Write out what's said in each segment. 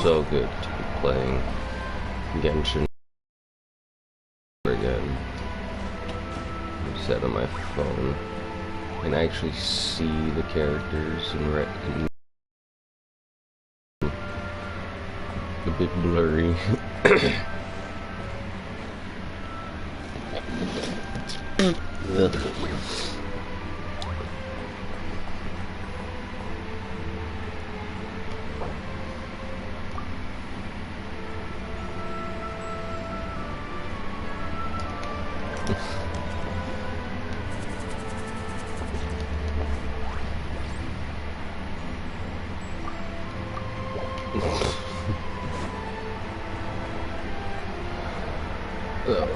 so good to be playing Genshin again. Set on my phone and actually see the characters and a bit blurry.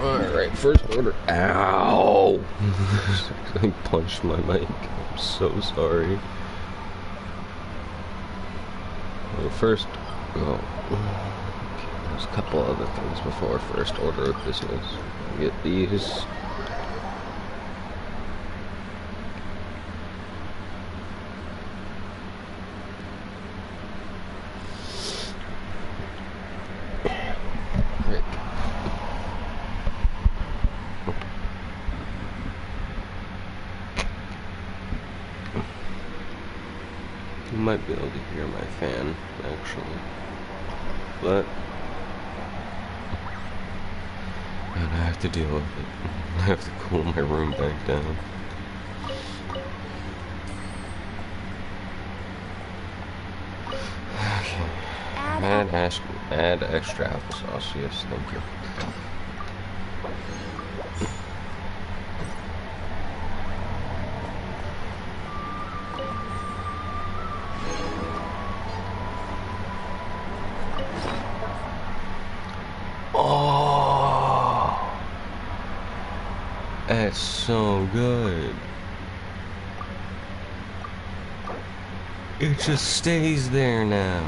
Alright, first order. Ow! I punched my mic. I'm so sorry. Well, first, there's a couple other things before first order of business. Get these. You might be able to hear my fan, actually, but I have to deal with it. I have to cool my room back down. Okay. Add extra applesauce. Yes, thank you. Oh, that's so good. It just stays there now.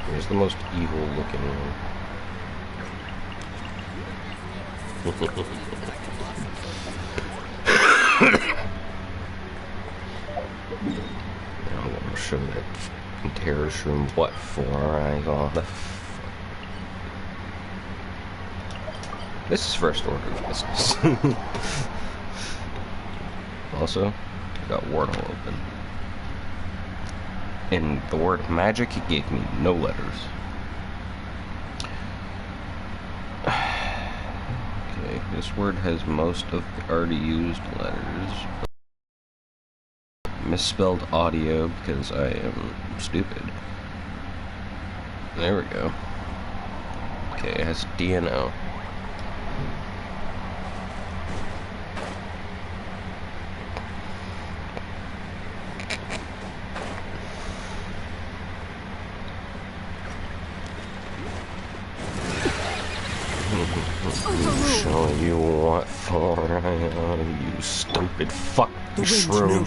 Here's the most evil looking one. I'm gonna show that terror shroom what for. I go the This is first order of business. Also, I got Wordle open. And the word magic, it gave me no letters. Okay, this word has most of the already used letters. Misspelled audio because I am stupid. There we go. Okay, it has DNO. Show you what for I am, you stupid fuck shroom.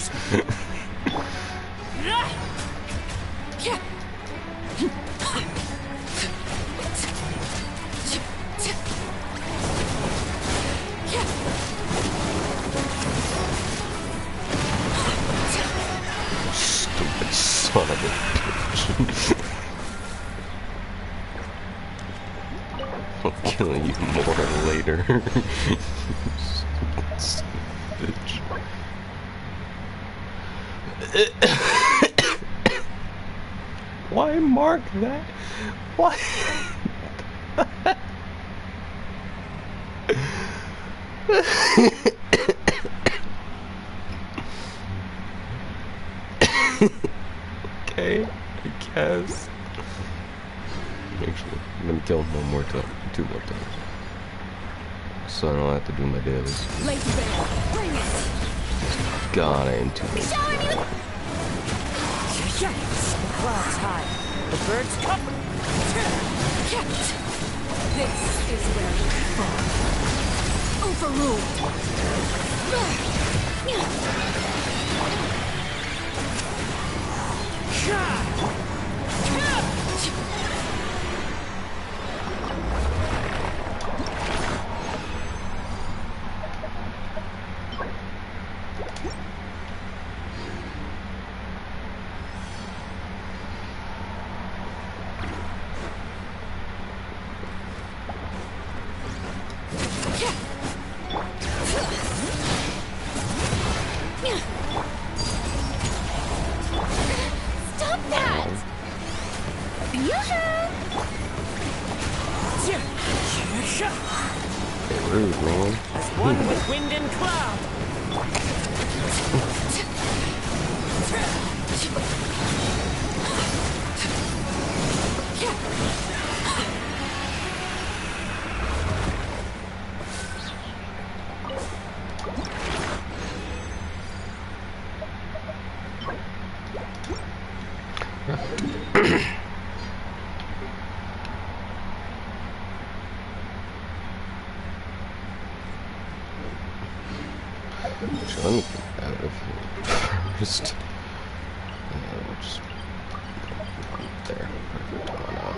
Stupid son of a bitch. I'll kill you more later. Bitch. Why mark that? Why? Okay, I guess. Actually, I'm gonna kill him one more time. 2 more times. So I don't have to do my dailies. God, I am too late. Clouds high. The birds up. This is where we fall. Overruled. Rude, man. As one with wind and cloud. So let me get out of here first. We'll just there. Perfect. Come on out.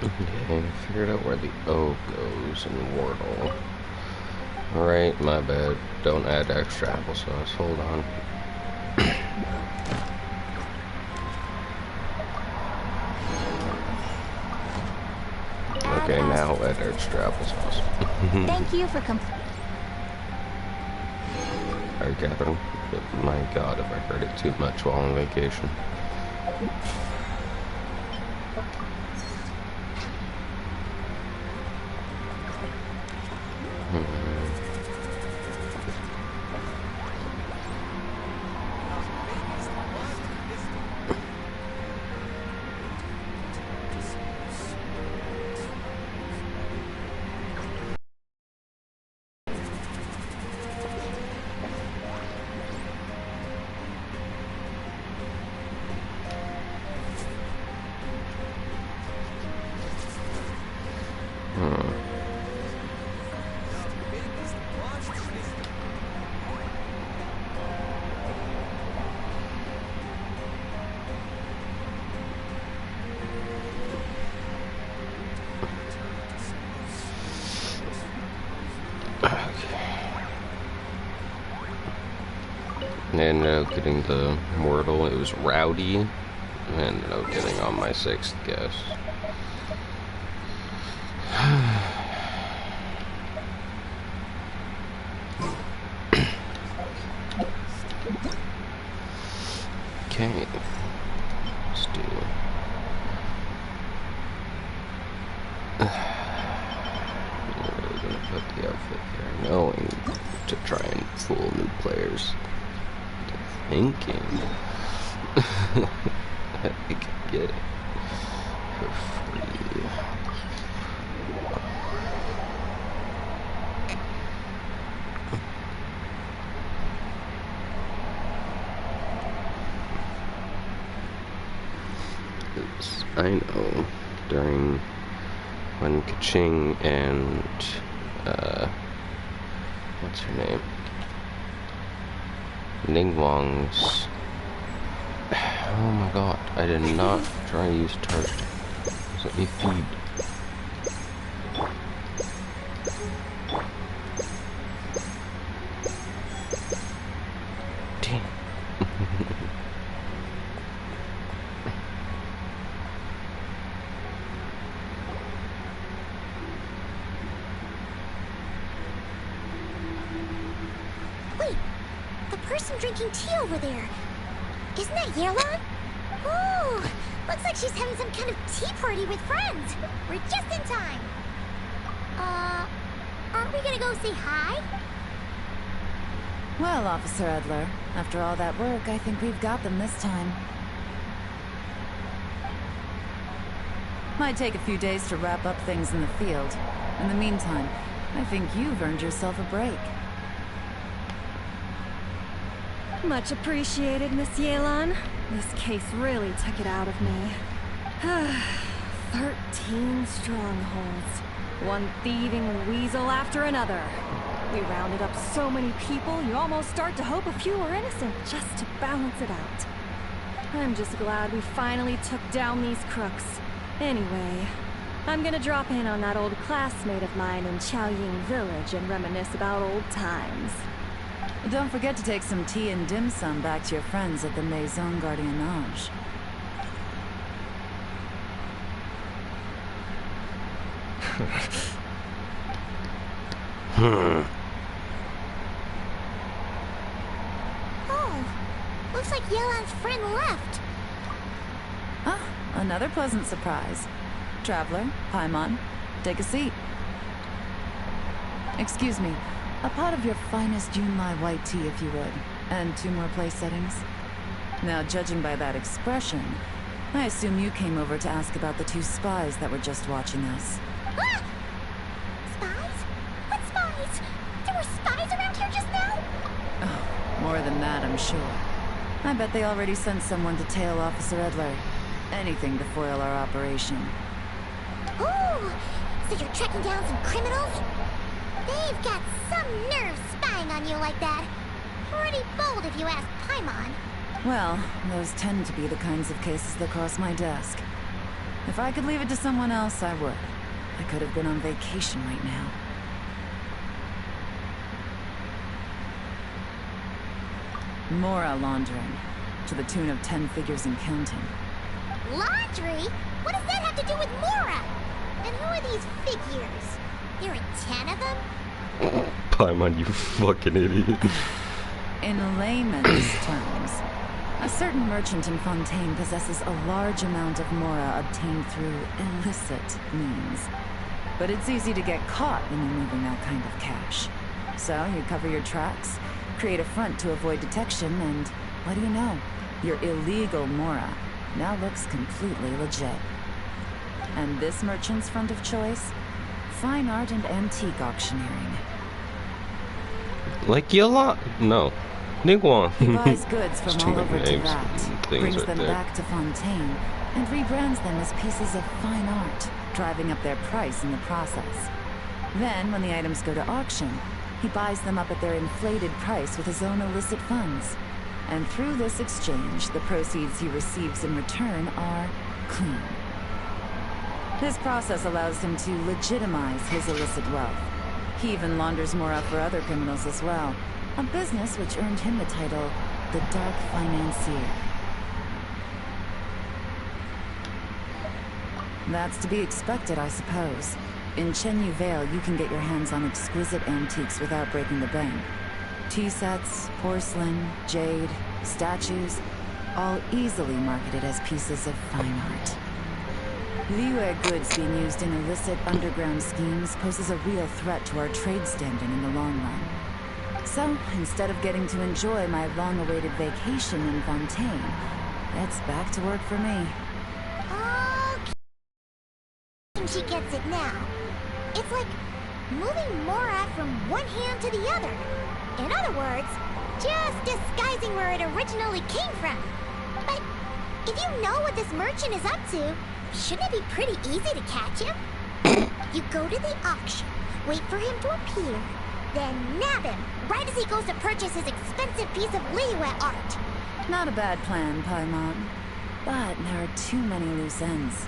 Okay, figured out where the O goes in Wordle. Alright, my bad. Don't add extra applesauce. Hold on. Okay, now add extra applesauce. Thank you for Alright, Catherine. My god, if I heard it too much while on vacation. I ended up getting the Wordle. It was Rowdy. I ended up getting on my 6th guess. Okay. Let's do it. I'm really gonna put the outfit there, knowing to try and fool new players. Thinking that we could get it for free. I know during when Kaching and what's her name? Ningguang's. Oh my god, I did not try to use Target. Let me feed. Damn. Wait, the person drinking tea over there. Isn't that Yelan? Oh, looks like she's having some kind of tea party with friends. We're just in time. Aren't we gonna go say hi? Well, Officer Edler, after all that work, I think we've got them this time. Might take a few days to wrap up things in the field. In the meantime, I think you've earned yourself a break. Much appreciated, Miss Yelan. This case really took it out of me. 13 strongholds. One thieving weasel after another. We rounded up so many people, you almost start to hope a few were innocent, just to balance it out. I'm just glad we finally took down these crooks. Anyway, I'm gonna drop in on that old classmate of mine in Chaoying Village and reminisce about old times. Don't forget to take some tea and dim sum back to your friends at the Maison Gardiennage. Oh, looks like Yelan's friend left. Ah, another pleasant surprise. Traveler, Paimon, take a seat. Excuse me, a pot of your finest Yunlai white tea, if you would, and 2 more place settings. Now, judging by that expression, I assume you came over to ask about the 2 spies that were just watching us. Ah! Spies? What spies? There were spies around here just now? Oh, more than that, I'm sure. I bet they already sent someone to tail Officer Edler. Anything to foil our operation. Ooh, so you're tracking down some criminals? They've got some nerve spying on you like that. Pretty bold if you ask Paimon. Well, those tend to be the kinds of cases that cross my desk. If I could leave it to someone else, I would. I could have been on vacation right now. Mora laundering, to the tune of 10 figures and counting. Laundry? What does that have to do with Mora? And who are these figures? There are 10 of them? Paimon, you fucking idiot. In layman's terms, a certain merchant in Fontaine possesses a large amount of Mora obtained through illicit means. But it's easy to get caught when you're moving that kind of cash. So you cover your tracks, create a front to avoid detection, and what do you know? Your illegal Mora now looks completely legit. And this merchant's front of choice? Fine art and antique auctioneering. Like Yelan? No. Ningguang. He buys goods There's from too all over many names Teyvat, and things brings right them there. back to Fontaine, and rebrands them as pieces of fine art, driving up their price in the process. Then, when the items go to auction, he buys them up at their inflated price with his own illicit funds. And through this exchange, the proceeds he receives in return are clean. This process allows him to legitimize his illicit wealth. He even launders Mora for other criminals as well, a business which earned him the title, the Dark Financier. That's to be expected, I suppose. In Chenyu Vale, you can get your hands on exquisite antiques without breaking the bank. Tea sets, porcelain, jade, statues, all easily marketed as pieces of fine art. Liyue goods being used in illicit underground schemes poses a real threat to our trade standing in the long run. So, instead of getting to enjoy my long-awaited vacation in Fontaine, it's back to work for me. Okay. She gets it now. It's like moving Mora from one hand to the other. In other words, just disguising where it originally came from. But if you know what this merchant is up to, shouldn't it be pretty easy to catch him? You go to the auction, wait for him to appear, then nab him right as he goes to purchase his expensive piece of Liyue art. Not a bad plan, Paimon. But there are too many loose ends.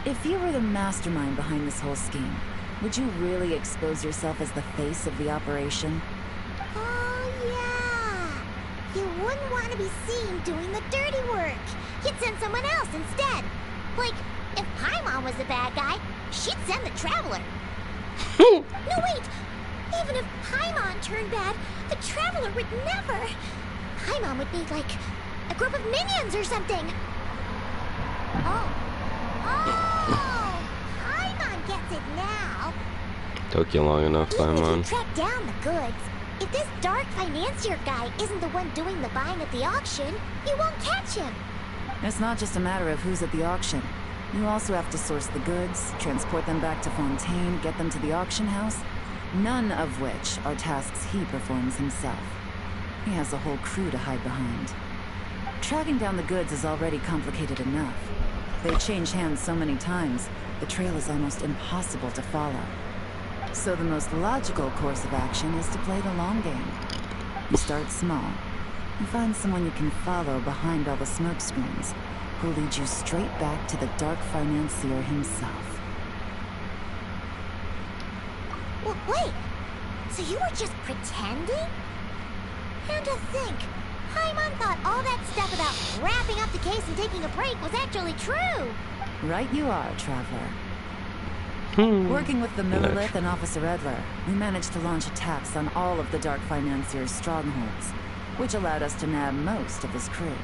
If you were the mastermind behind this whole scheme, would you really expose yourself as the face of the operation? Oh, yeah. You wouldn't want to be seen doing the dirty work. You'd send someone else instead. Like, if Paimon was the bad guy, she'd send the Traveler. No, wait! Even if Paimon turned bad, the Traveler would never. Paimon would need, like, a group of minions or something. Oh. Oh! Paimon gets it now. Took you long enough, Even if you Paimon. track down the goods, if this Dark Financier guy isn't the one doing the buying at the auction, you won't catch him. It's not just a matter of who's at the auction. You also have to source the goods, transport them back to Fontaine, get them to the auction house, none of which are tasks he performs himself. He has a whole crew to hide behind. Tracking down the goods is already complicated enough. They change hands so many times, the trail is almost impossible to follow. So the most logical course of action is to play the long game. You start small. You find someone you can follow behind all the smoke screens, who'll lead you straight back to the Dark Financier himself. Wait, so you were just pretending? And to think, Paimon thought all that stuff about wrapping up the case and taking a break was actually true. Right you are, Traveler. Working with the Millelith and Officer Edler, we managed to launch attacks on all of the Dark Financier's strongholds, which allowed us to nab most of his crew.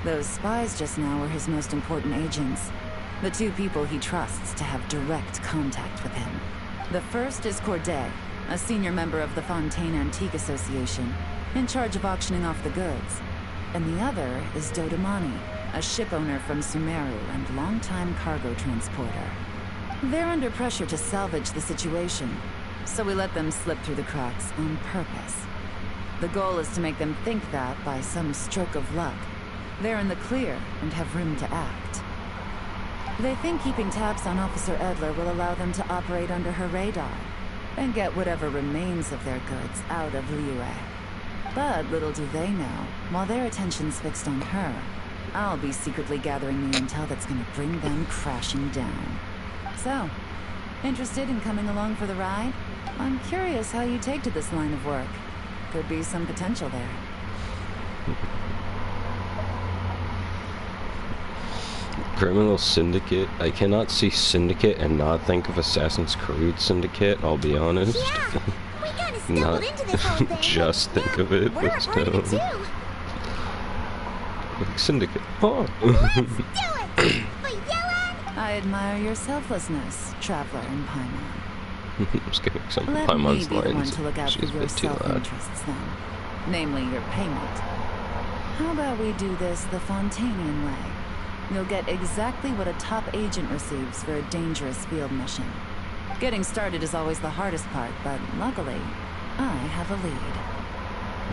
Those spies just now were his most important agents, the two people he trusts to have direct contact with him. The first is Corday, a senior member of the Fontaine Antique Association, in charge of auctioning off the goods. And the other is Dodamani, a ship owner from Sumeru and longtime cargo transporter. They're under pressure to salvage the situation, so we let them slip through the cracks on purpose. The goal is to make them think that, by some stroke of luck, they're in the clear and have room to act. They think keeping tabs on Officer Edler will allow them to operate under her radar and get whatever remains of their goods out of Liyue. But little do they know, while their attention's fixed on her, I'll be secretly gathering the intel that's gonna bring them crashing down. So, interested in coming along for the ride? I'm curious how you take to this line of work. Could be some potential there. Criminal Syndicate? I cannot see Syndicate and not think of Assassin's Creed Syndicate, I'll be honest. Yeah, we kind of stumbled Not into this whole thing. just think of it, We're but a part of it still. too. Like Syndicate. Oh. Let's do it! For Yellen! I admire your selflessness, Traveler and Paimon. I'm just getting some Let me Paimon's be the one lines. to look out for She's a your bit too loud. self-interests then. Namely, your payment. How about we do this the Fontainian way? You'll get exactly what a top agent receives for a dangerous field mission. Getting started is always the hardest part, but luckily, I have a lead.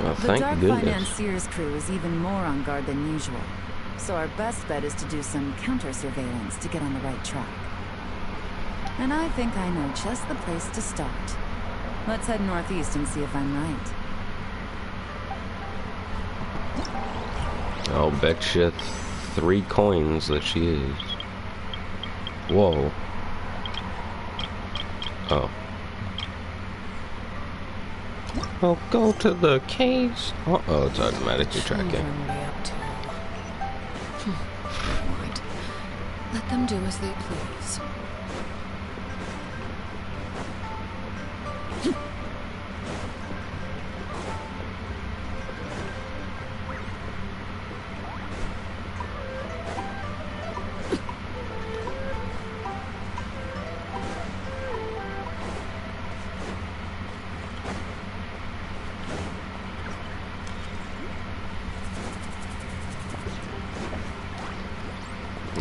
Well, The thank Dark goodness. Financier's crew is even more on guard than usual, so our best bet is to do some counter-surveillance to get on the right track. And I think I know just the place to start. Let's head northeast and see if I'm right. I'll bet you 3 coins that she is. Whoa. Oh. I'll go to the caves. Uh-oh, it's automatically tracking. Children be up to? Never mind. Let them do as they please.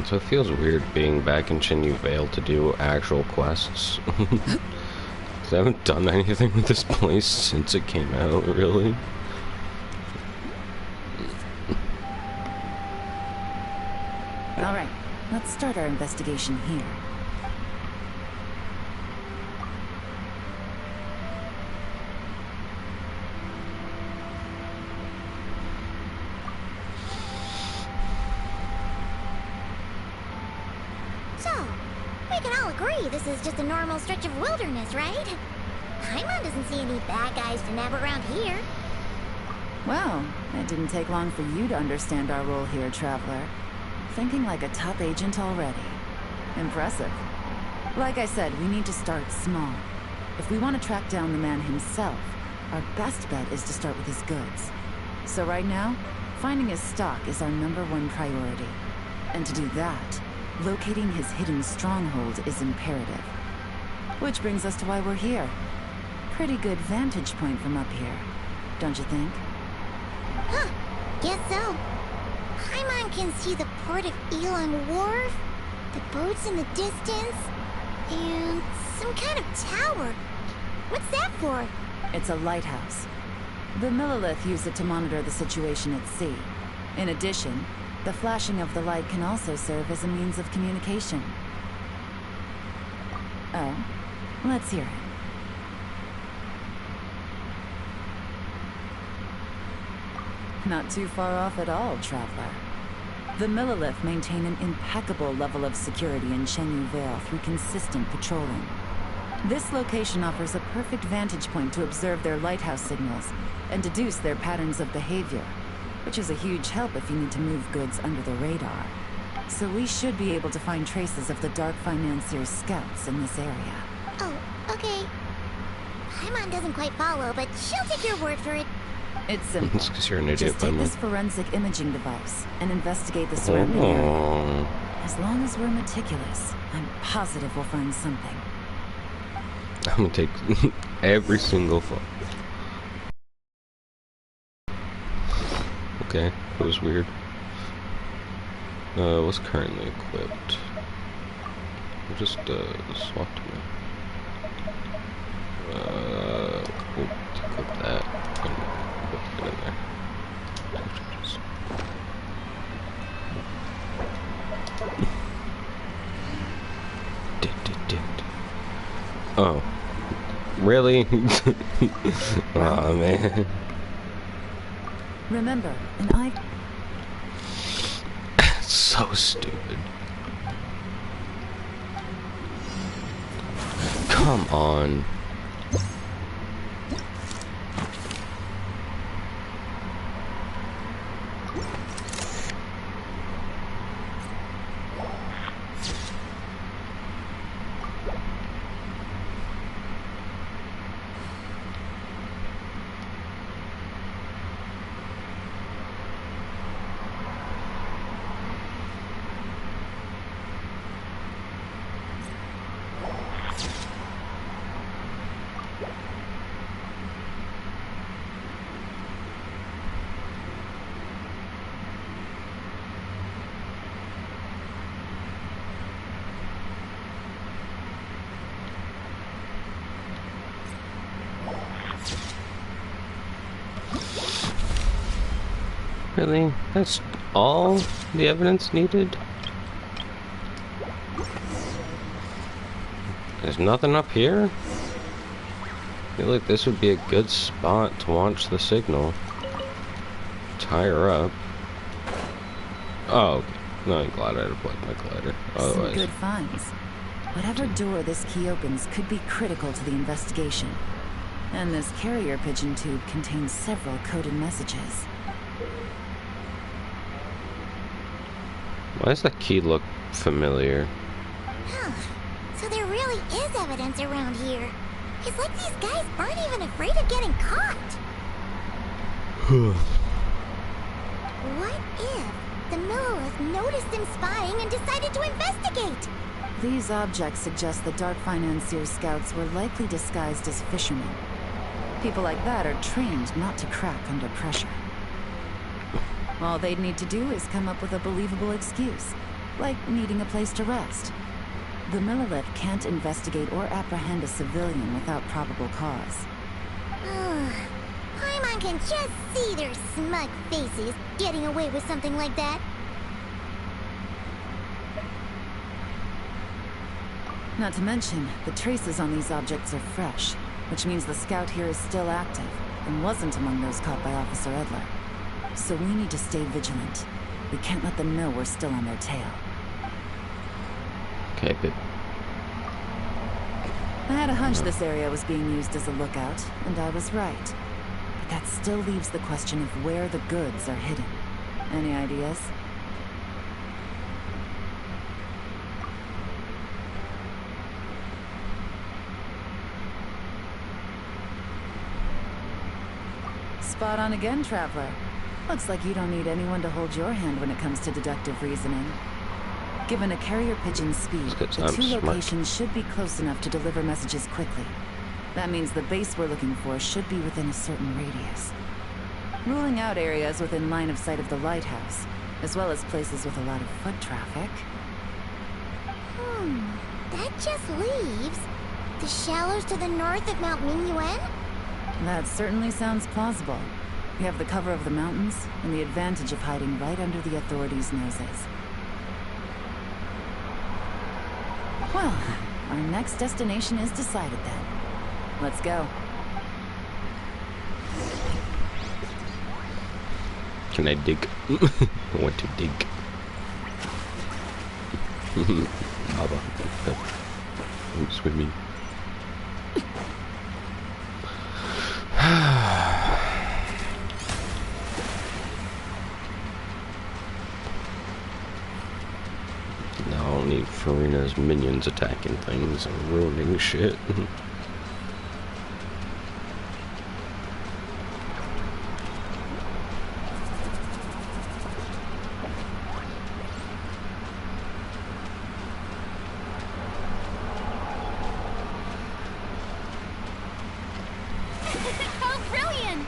So it feels weird being back in Chenyu Vale to do actual quests. 'Cause I haven't done anything with this place since it came out, really. Alright, let's start our investigation here. So, we can all agree this is just a normal stretch of wilderness, right? Paimon doesn't see any bad guys to nab around here. Well, it didn't take long for you to understand our role here, Traveler. Thinking like a top agent already. Impressive. Like I said, we need to start small. If we want to track down the man himself, our best bet is to start with his goods. So right now, finding his stock is our #1 priority. And to do that, locating his hidden stronghold is imperative. Which brings us to why we're here. Pretty good vantage point from up here, don't you think? Huh, guess so. Paimon can see the port of Elan Wharf, the boats in the distance, and some kind of tower. What's that for? It's a lighthouse. The Millelith use it to monitor the situation at sea. In addition, the flashing of the light can also serve as a means of communication. Oh, let's hear it. Not too far off at all, Traveler. The Millelith maintain an impeccable level of security in Chenyu Vale through consistent patrolling. This location offers a perfect vantage point to observe their lighthouse signals and deduce their patterns of behavior, which is a huge help if you need to move goods under the radar. So we should be able to find traces of the Dark Financier's scouts in this area. Oh, okay. Paimon doesn't quite follow, but she'll take your word for it. It's It's simple. because you're an idiot, Just take Paimon. this forensic imaging device and investigate the surrounding area. Oh. As long as we're meticulous, I'm positive we'll find something. I'm gonna take every single photo. Okay, that was weird. What's currently equipped? We'll just swap to me. We'll equip that and put it in there. Oh, really? Aw, man. Remember, So stupid. Come on. Really? That's all the evidence needed? There's nothing up here? I feel like this would be a good spot to launch the signal. Tie her up. Oh, no, I'm glad I deployed my glider. some Otherwise, good finds. Whatever door this key opens could be critical to the investigation. And this carrier pigeon tube contains several coded messages. why does that key look familiar? Huh. So there really is evidence around here. It's like these guys aren't even afraid of getting caught. What if the Millelith noticed them spying and decided to investigate? These objects suggest the Dark Financier's scouts were likely disguised as fishermen. People like that are trained not to crack under pressure. All they'd need to do is come up with a believable excuse, like needing a place to rest. The Millelith can't investigate or apprehend a civilian without probable cause. Paimon can just see their smug faces getting away with something like that. Not to mention, the traces on these objects are fresh, which means the scout here is still active, and wasn't among those caught by Officer Edler. So we need to stay vigilant. We can't let them know we're still on their tail. Okay, but I had a hunch this area was being used as a lookout, and I was right. But that still leaves the question of where the goods are hidden. Any ideas? Spot on again, Traveler. Looks like you don't need anyone to hold your hand when it comes to deductive reasoning. Given a carrier pigeon's speed, Because the I'm two smart. locations should be close enough to deliver messages quickly. That means the base we're looking for should be within a certain radius. Ruling out areas within line of sight of the lighthouse, as well as places with a lot of foot traffic. That just leaves the shallows to the north of Mount Minyuan? That certainly sounds plausible. We have the cover of the mountains, and the advantage of hiding right under the authorities' noses. Well, our next destination is decided then. Let's go. can I dig? I want to dig. Baba, come swim me. No, I don't need Farina's minions attacking things and ruining shit. How brilliant!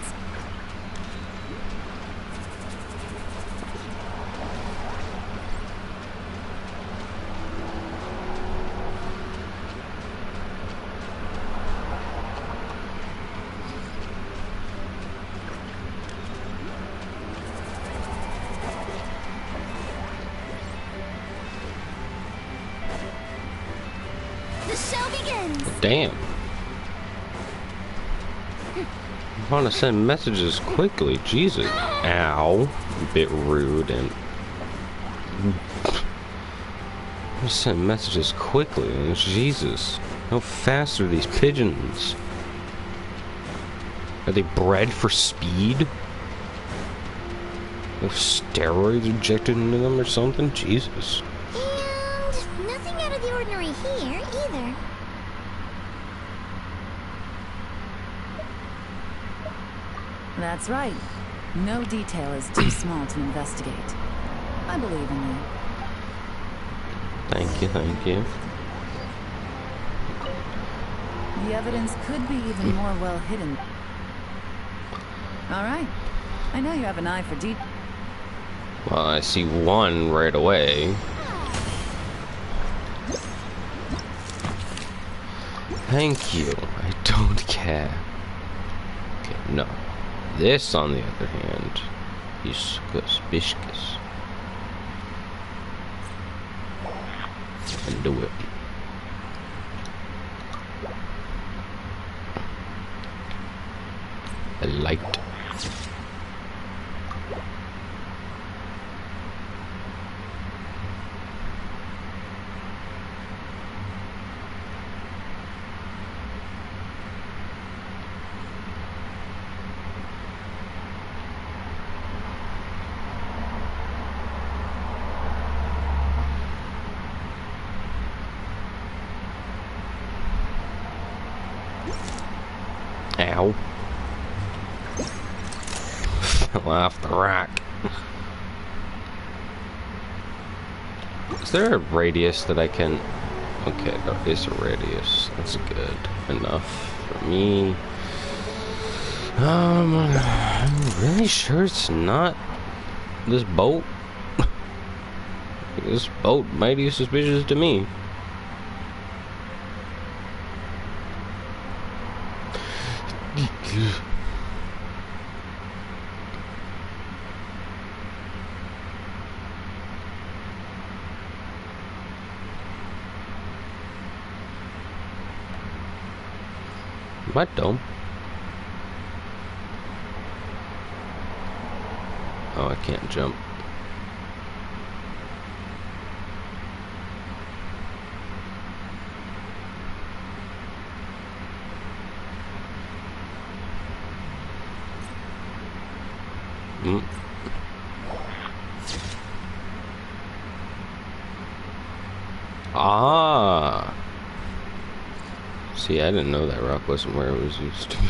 The show begins! Damn. I want to send messages quickly. Jesus. Ow. A bit rude and... I want to send messages quickly. Jesus. How fast are these pigeons? Are they bred for speed? Have steroids injected into them or something? Jesus. And nothing out of the ordinary here, either. That's right. No detail is too small to investigate. I believe in you. Thank you, thank you. The evidence could be even more well hidden. All right. I know you have an eye for detail. Well, I see one right away. Thank you. I don't care. Okay, no. This, on the other hand, is suspicious. And do it. A light. Ow. Fell off the rock. Is there a radius that I can... Okay, there is a radius. That's good enough for me. I'm really sure it's not this boat. This boat might be suspicious to me. What dome? Oh, I can't jump. Ah. See, I didn't know that rock wasn't where it was used to be.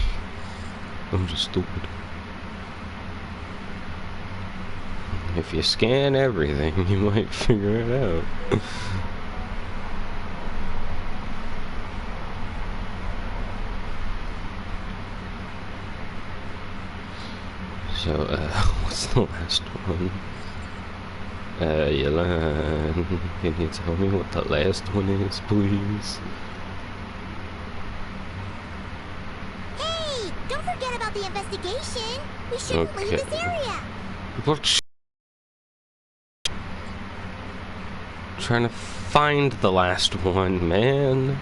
I'm just stupid. If you scan everything, you might figure it out. So, what's the last one? Yelan, can you tell me what the last one is, please? Hey, don't forget about the investigation. We shouldn't leave this area. What? Trying to find the last one, man.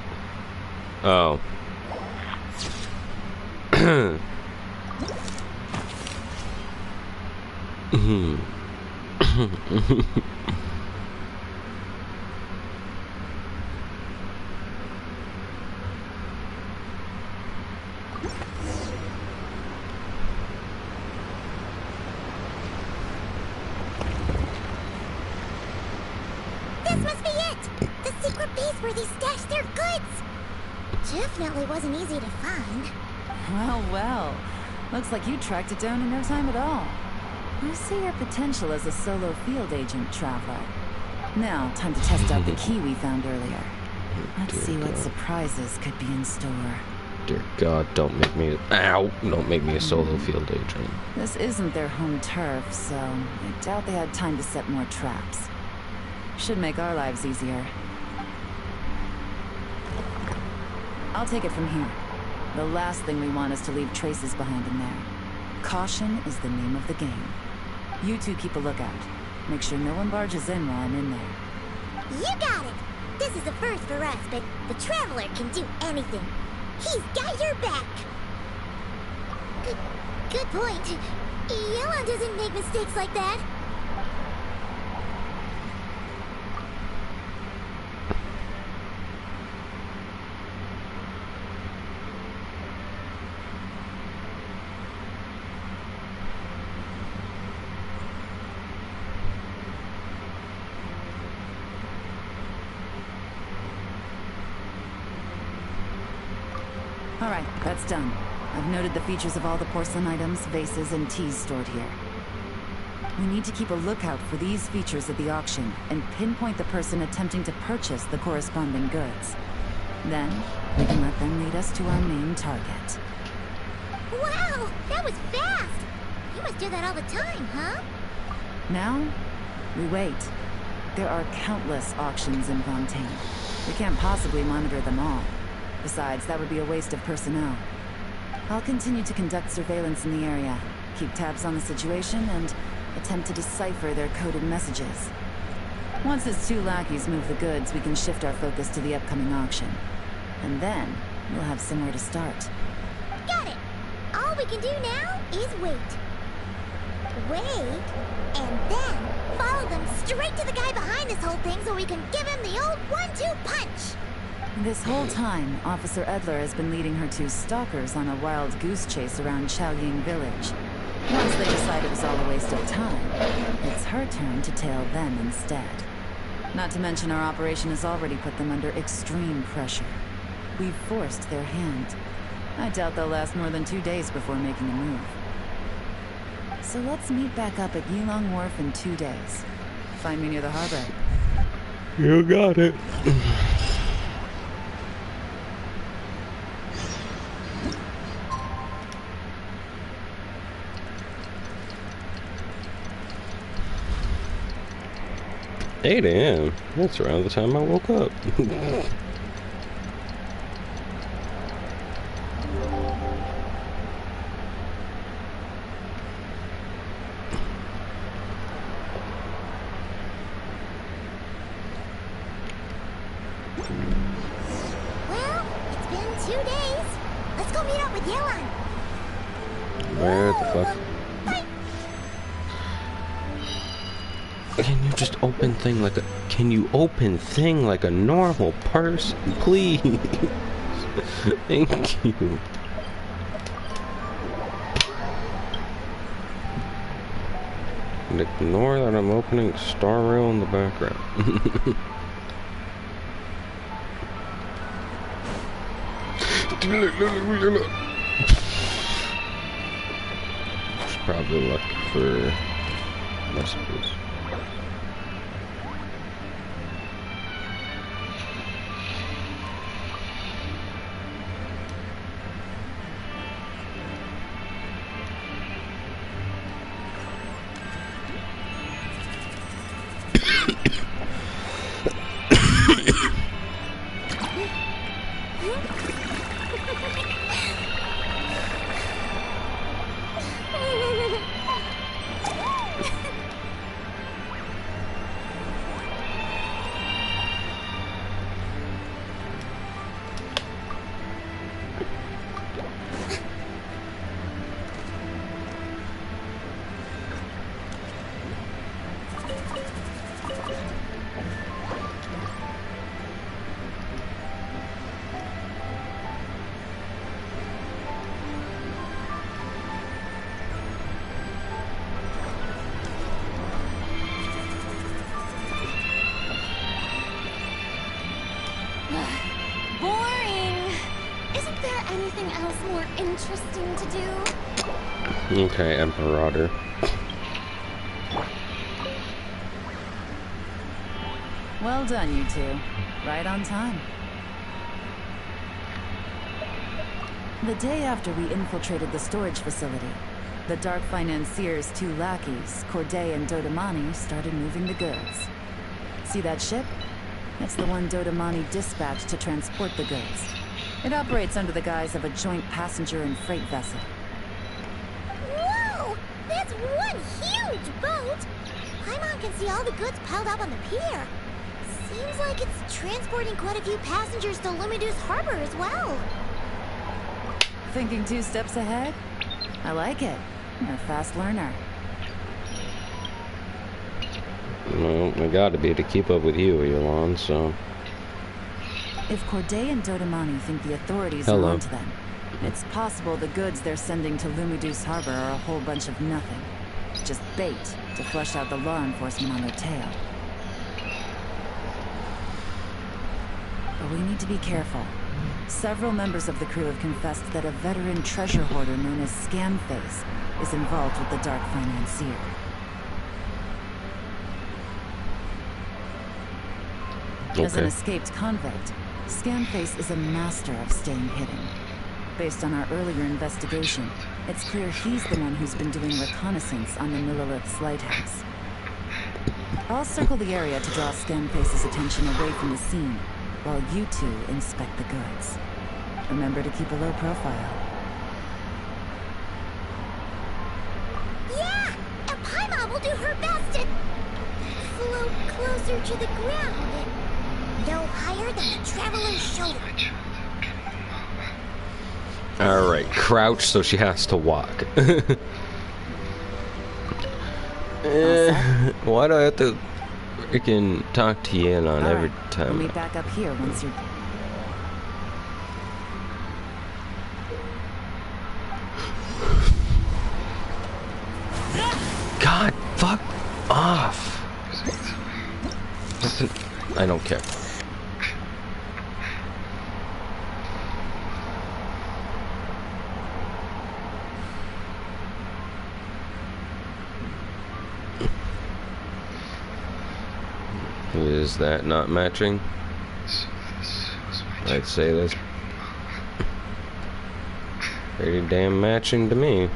Oh. base where they stashed their goods. Definitely wasn't easy to find. Well, well. Looks like you tracked it down in no time at all. I see your potential as a solo field agent, Traveler. Now, time to test out the key we found earlier. Let's see what surprises could be in store. Dear God, don't make me... Ow! Don't make me a solo field agent. This isn't their home turf, so I doubt they had time to set more traps. Should make our lives easier. I'll take it from here. The last thing we want is to leave traces behind in there. Caution is the name of the game. You two keep a lookout. Make sure no one barges in while I'm in there. You got it! This is a first for us, but the Traveler can do anything. He's got your back! Good point. Yelan doesn't make mistakes like that. Alright, that's done. I've noted the features of all the porcelain items, vases, and teas stored here. We need to keep a lookout for these features at the auction, and pinpoint the person attempting to purchase the corresponding goods. Then, we can let them lead us to our main target. Wow, that was fast! You must do that all the time, huh? Now, we wait. There are countless auctions in Fontaine. We can't possibly monitor them all. Besides, that would be a waste of personnel. I'll continue to conduct surveillance in the area, keep tabs on the situation, and attempt to decipher their coded messages. Once its two lackeys move the goods, we can shift our focus to the upcoming auction. And then, we'll have somewhere to start. Got it! All we can do now is wait. Wait, and then follow them straight to the guy behind this whole thing so we can give him the old 1-2 punch! This whole time, Officer Edler has been leading her two stalkers on a wild goose chase around Chaoying Village. Once they decide it was all a waste of time, it's her turn to tail them instead. Not to mention our operation has already put them under extreme pressure. We've forced their hand. I doubt they'll last more than 2 days before making a move. So let's meet back up at Yilong Wharf in 2 days. Find me near the harbor. You got it. 8 a.m. That's around the time I woke up. Well, it's been 2 days. Let's go meet up with Yelan. Where the fuck? Can you just open thing like a... Can you open thing like a normal person, please? Thank you. And ignore that I'm opening Star Rail in the background. Should probably look for messages. else more interesting to do. Okay, Emperor. Well done, you two. Right on time. The day after we infiltrated the storage facility, the Dark Financier's two lackeys, Corday and Dodamani, started moving the goods. See that ship? It's the one Dodamani dispatched to transport the goods. It operates under the guise of a joint passenger and freight vessel. Whoa! That's one huge boat! Paimon can see all the goods piled up on the pier. Seems like it's transporting quite a few passengers to Lumidus Harbor as well. Thinking 2 steps ahead? I like it. You're a fast learner. Well, I gotta be to keep up with you, Elon, so... If Corday and Dodamani think the authorities are onto them, it's possible the goods they're sending to Lumidus Harbor are a whole bunch of nothing. Just bait to flush out the law enforcement on their tail. But we need to be careful. Several members of the crew have confessed that a veteran treasure hoarder known as Scamface is involved with the Dark Financier. As an escaped convict, Scamface is a master of staying hidden. Based on our earlier investigation, it's clear he's the one who's been doing reconnaissance on the Millelith's lighthouse. I'll circle the area to draw Scamface's attention away from the scene, while you two inspect the goods. Remember to keep a low profile. Yeah! And Paimon will do her best to float closer to the ground and no higher than the traveler's shoulder. Alright, crouch so she has to walk. Why do I have to freaking talk to Yen on every time? We'll meet back up here once you're... God, fuck off. Listen, I don't care. Is that not matching? I'd say that's pretty damn matching to me.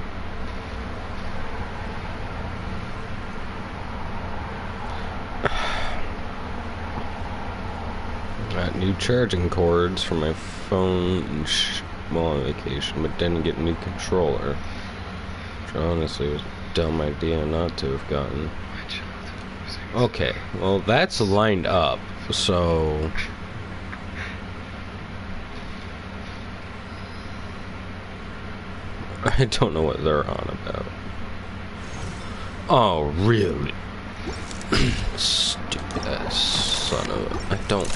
Got new charging cords for my phone while on vacation, but didn't get a new controller. Which honestly was a dumb idea not to have gotten. Okay, well that's lined up, so... I don't know what they're on about. Oh, really? Stupid ass son of a... I don't...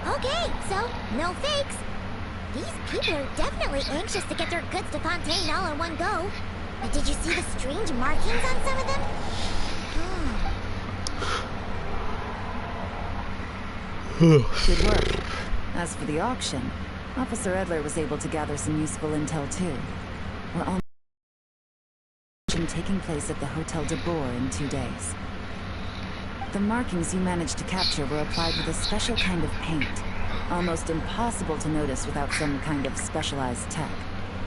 Okay, so no fakes. These people are definitely anxious to get their goods to Fontaine all in one go. But did you see the strange markings on some of them? Good work. As for the auction, Officer Edler was able to gather some useful intel too. We're on taking place at the Hotel de Boer in 2 days. The markings you managed to capture were applied with a special kind of paint. Almost impossible to notice without some kind of specialized tech,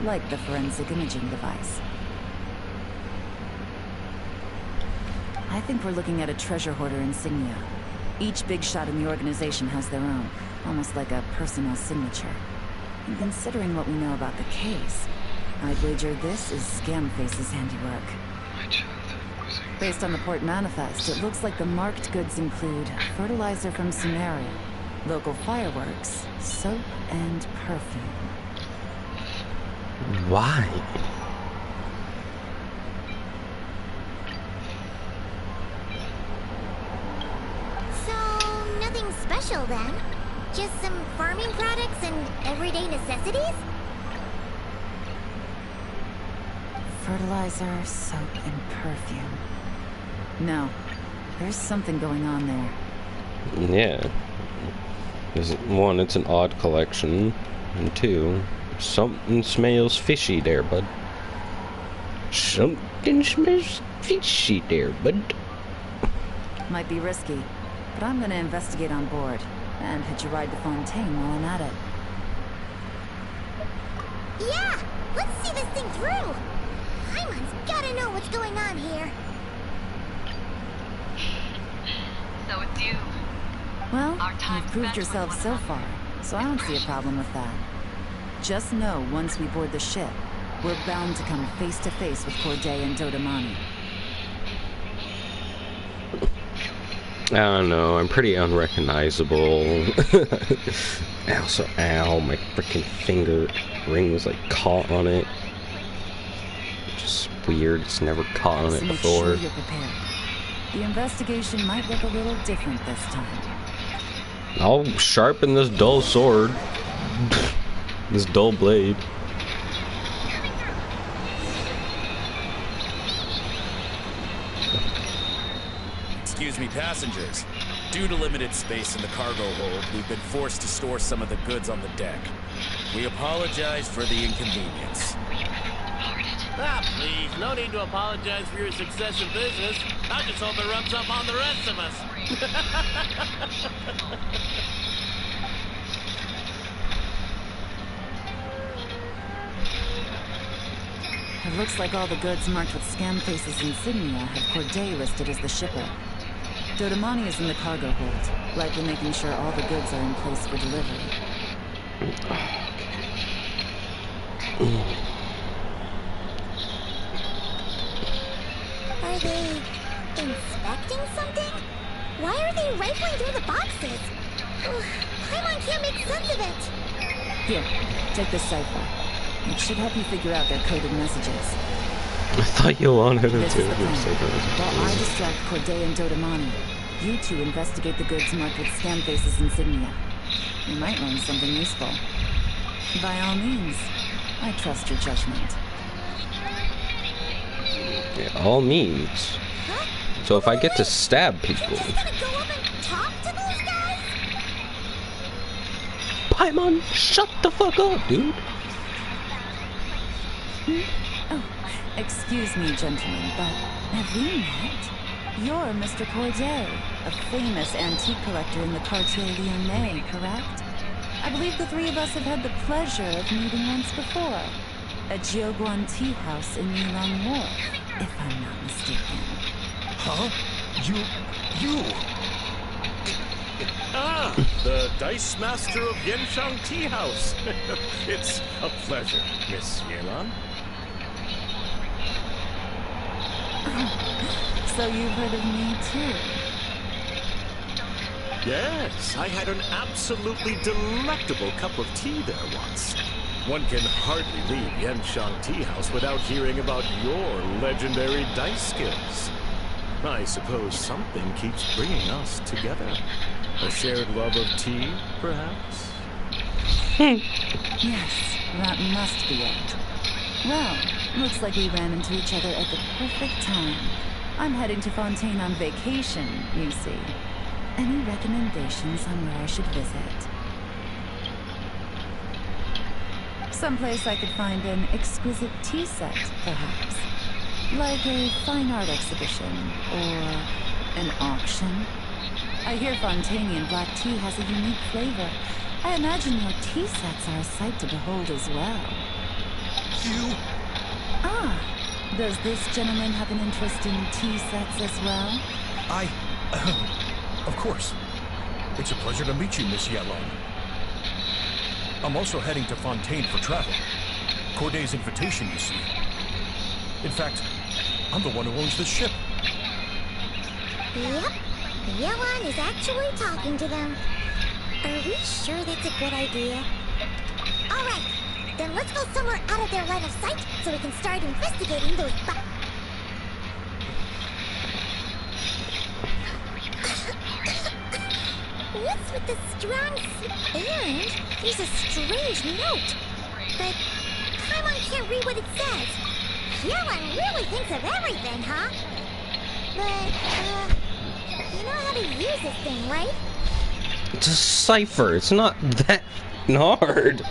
like the forensic imaging device. I think we're looking at a treasure hoarder insignia. Each big shot in the organization has their own, almost like a personal signature. And considering what we know about the case, I'd wager this is Scamface's handiwork. Based on the port manifest, it looks like the marked goods include fertilizer from Sumeria, local fireworks, soap, and perfume. Why? So, nothing special then? Just some farming products and everyday necessities? Fertilizer, soap, and perfume. No, there's something going on there. Yeah. 'Cause one, it's an odd collection, and two, something smells fishy there, bud. Something smells fishy there, bud. Might be risky, but I'm gonna investigate on board, and hitch a ride to Fontaine while I'm at it. Yeah! Let's see this thing through! Paimon's gotta know what's going on here. So it's you. Well, Our time you've proved spent yourself with so one far, so I don't see a problem with that. Just know, once we board the ship, we're bound to come face to face with Corday and Dodamani. I don't know, I'm pretty unrecognizable. Also, ow, my freaking finger ring was like caught on it. Just weird, it's never caught on So it make before. sure you're prepared. The investigation might look a little different this time. I'll sharpen this dull sword. This dull blade. Excuse me, passengers. Due to limited space in the cargo hold, we've been forced to store some of the goods on the deck. We apologize for the inconvenience. Ah, please, no need to apologize for your success in business. I just hope it rubs off on the rest of us. It looks like all the goods marked with Scamface's insignia have Corday listed as the shipper. Dodamani is in the cargo hold, likely making sure all the goods are in place for delivery. Are they inspecting something? Why are they rifling through the boxes? Ugh, Paimon can't make sense of it. Here, take this cipher. It should help you figure out their coded messages. I thought you wanted it This to. is the It's like, plan. While I distract Corday and Dodamani, you two investigate the goods marked with Scamface's insignia. You might learn something useful. By all means, I trust your judgment. yeah, all means. Huh? So if I get to stab people, You're just gonna go up and talk to those guys? Paimon, shut the fuck up, dude. Oh, excuse me, gentlemen, but have we met? You're Mr. Corday, a famous antique collector in the Quartier Lyonnais, correct? I believe the three of us have had the pleasure of meeting once before. At Jiuguan Tea House in Yulong Wharf, if I'm not mistaken. Huh? You... Ah, the Dice Master of Yenshang Tea House. It's a pleasure, Miss Yelan. So you've heard of me too? Yes, I had an absolutely delectable cup of tea there once. One can hardly leave Yenshang Tea House without hearing about your legendary dice skills. I suppose something keeps bringing us together. A shared love of tea, perhaps? Yes, that must be it. Well, looks like we ran into each other at the perfect time. I'm heading to Fontaine on vacation, you see. Any recommendations on where I should visit? Someplace I could find an exquisite tea set, perhaps. Like a fine art exhibition, or an auction. I hear Fontainian black tea has a unique flavor, I imagine your tea sets are a sight to behold as well. You... Ah, does this gentleman have an interest in tea sets as well? Of course. It's a pleasure to meet you, Miss Yellow. I'm also heading to Fontaine for travel. Corday's invitation, you see. In fact, I'm the one who owns this ship. Yep. Yelan is actually talking to them. Are we sure that's a good idea? Alright, then let's go somewhere out of their line of sight so we can start investigating those What's with the strong and there's a strange note. But Paimon can't read what it says. Yelan really thinks of everything, huh? But, you know how to use this thing, right? It's a cipher. It's not that hard.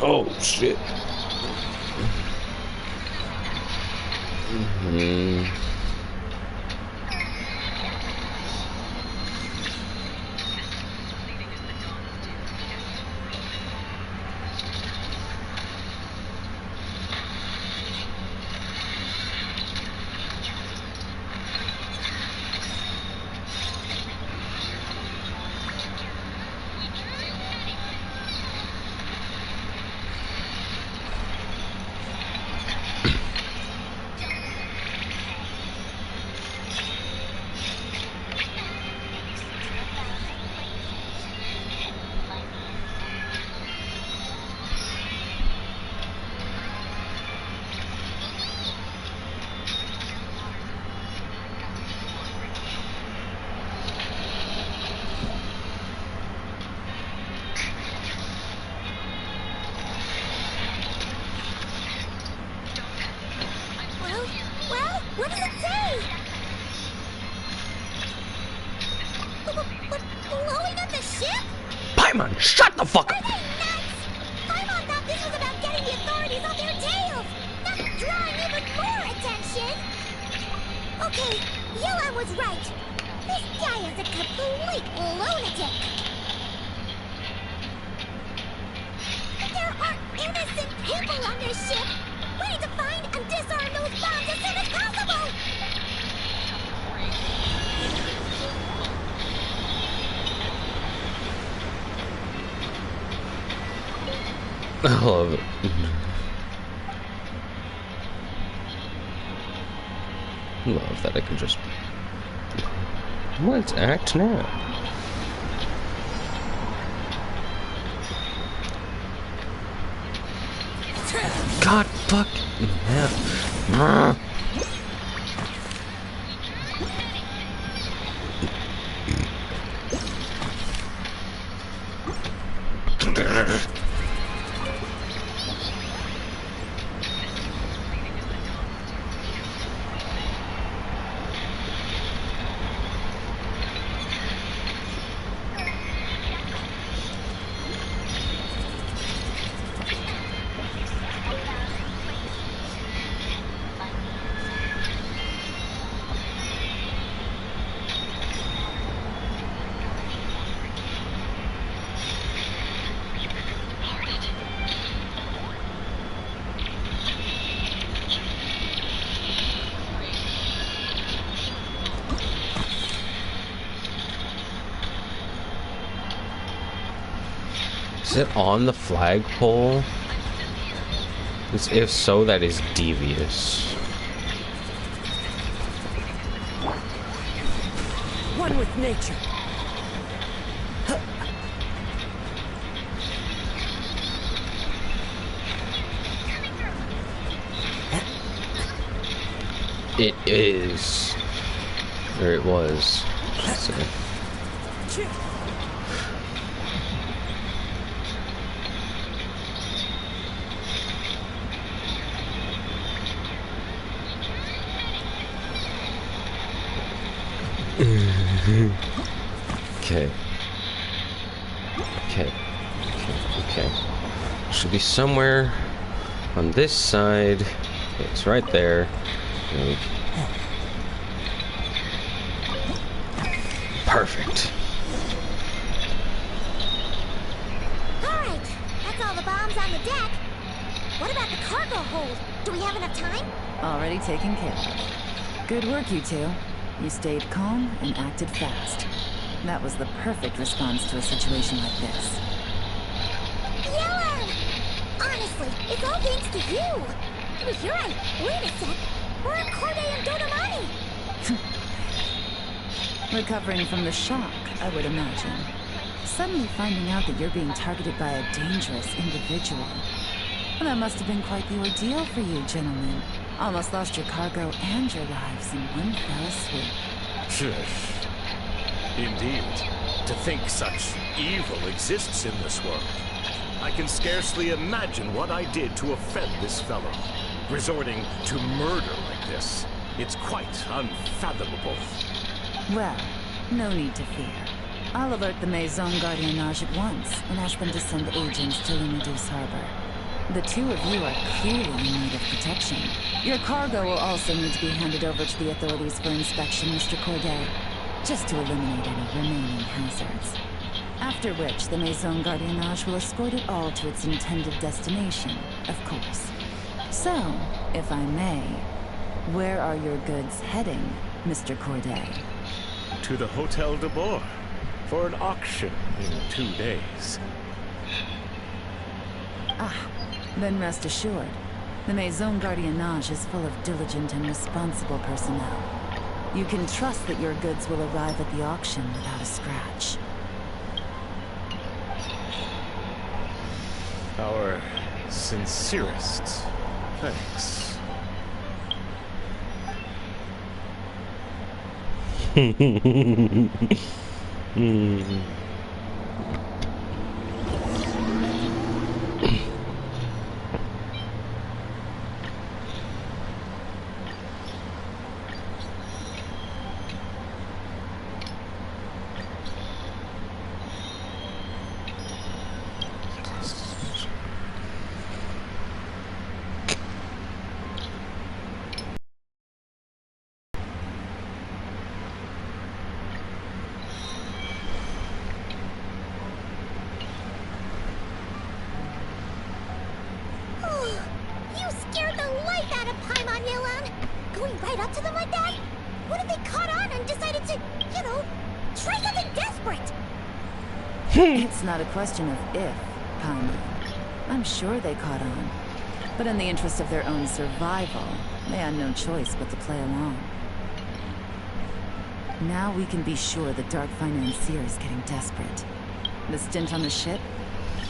Oh, shit. Well, what does it say? Blowing up the ship? Paimon, shut the fuck Are up! they nuts? Paimon thought this was about getting the authorities on their tails, not drawing even more attention. Okay, Yelan was right. This guy is a complete lunatic. There are innocent people on this ship. We need to find and disarm those bombs as soon as possible. I love it. Love that I can just... Let's act now. God fucking hell. Is it on the flagpole? If so, that is devious. One with nature. It is. Or it was. Let's see. Okay. Okay. Should be somewhere on this side. Okay, it's right there. Perfect. Alright, that's all the bombs on the deck. What about the cargo hold? Do we have enough time? Already taken care of. Good work, you two. You stayed calm and acted fast. That was the perfect response to a situation like this. Yellen! Honestly, it's all thanks to you. You're right. Wait a sec. We're at Corday and Dodamani. Recovering from the shock, I would imagine. Suddenly finding out that you're being targeted by a dangerous individual. Well, that must have been quite the ordeal for you, gentlemen. Almost lost your cargo and your lives in one fell swoop. Indeed. To think such evil exists in this world. I can scarcely imagine what I did to offend this fellow. Resorting to murder like this. It's quite unfathomable. Well, no need to fear. I'll alert the Maison Gardiennage at once and ask them to send agents to Lumideus Harbor. The two of you are clearly in need of protection. Your cargo will also need to be handed over to the authorities for inspection, Mr. Corday, just to eliminate any remaining hazards. After which, the Maison Gardiennage will escort it all to its intended destination, of course. So, if I may, where are your goods heading, Mr. Corday? To the Hotel de Boer for an auction in 2 days. Ah, then rest assured, the Maison Gardiennage is full of diligent and responsible personnel. You can trust that your goods will arrive at the auction without a scratch. Our sincerest thanks. You scared the life out of Paimon, Yelan! Going right up to them like that? What if they caught on and decided to, you know, try something desperate? It's not a question of if, Paimon. I'm sure they caught on. But in the interest of their own survival, they had no choice but to play along. Now we can be sure the Dark Financier is getting desperate. The stint on the ship?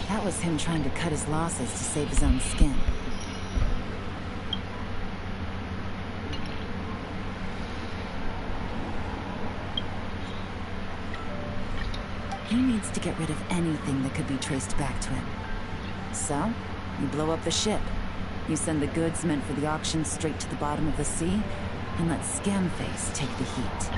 That was him trying to cut his losses to save his own skin. He needs to get rid of anything that could be traced back to him. So, you blow up the ship. You send the goods meant for the auction straight to the bottom of the sea, and let Scamface take the heat.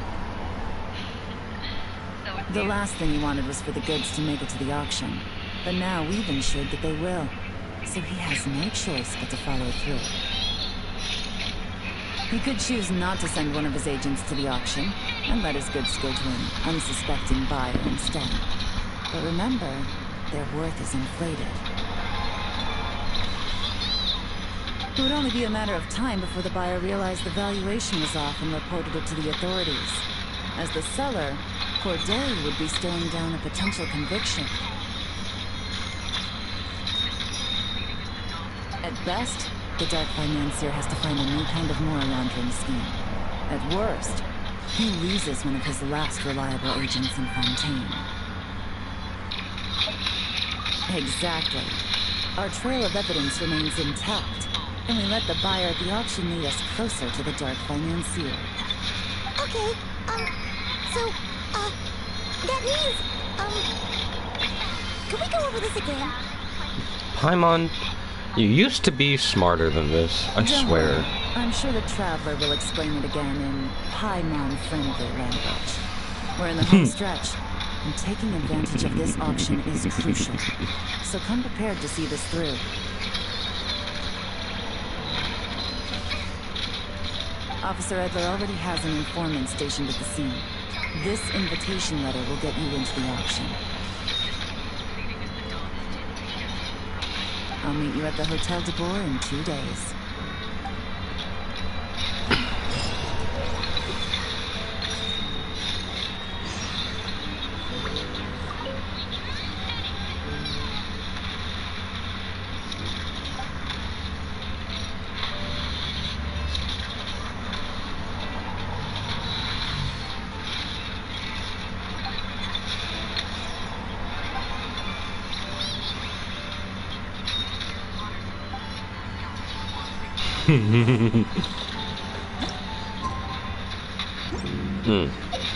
The last thing he wanted was for the goods to make it to the auction. But now we've ensured that they will. So he has no choice but to follow through. He could choose not to send one of his agents to the auction, and let his goods go to an unsuspecting buyer instead. But remember, their worth is inflated. It would only be a matter of time before the buyer realized the valuation was off and reported it to the authorities. As the seller, Corday would be staring down a potential conviction. At best, the Dark Financier has to find a new kind of moral laundering scheme. At worst, he loses one of his last reliable agents in Fontaine. Exactly. Our trail of evidence remains intact, and we let the buyer at the auction lead us closer to the Dark Financier. Okay, that means, can we go over this again? Paimon, you used to be smarter than this, I swear. Worry. I'm sure the Traveler will explain it again in Paimon-friendly language. We're in the home stretch, and taking advantage of this auction is crucial. So come prepared to see this through. Officer Edler already has an informant stationed at the scene. This invitation letter will get you into the auction. I'll meet you at the Hotel de Boer in 2 days.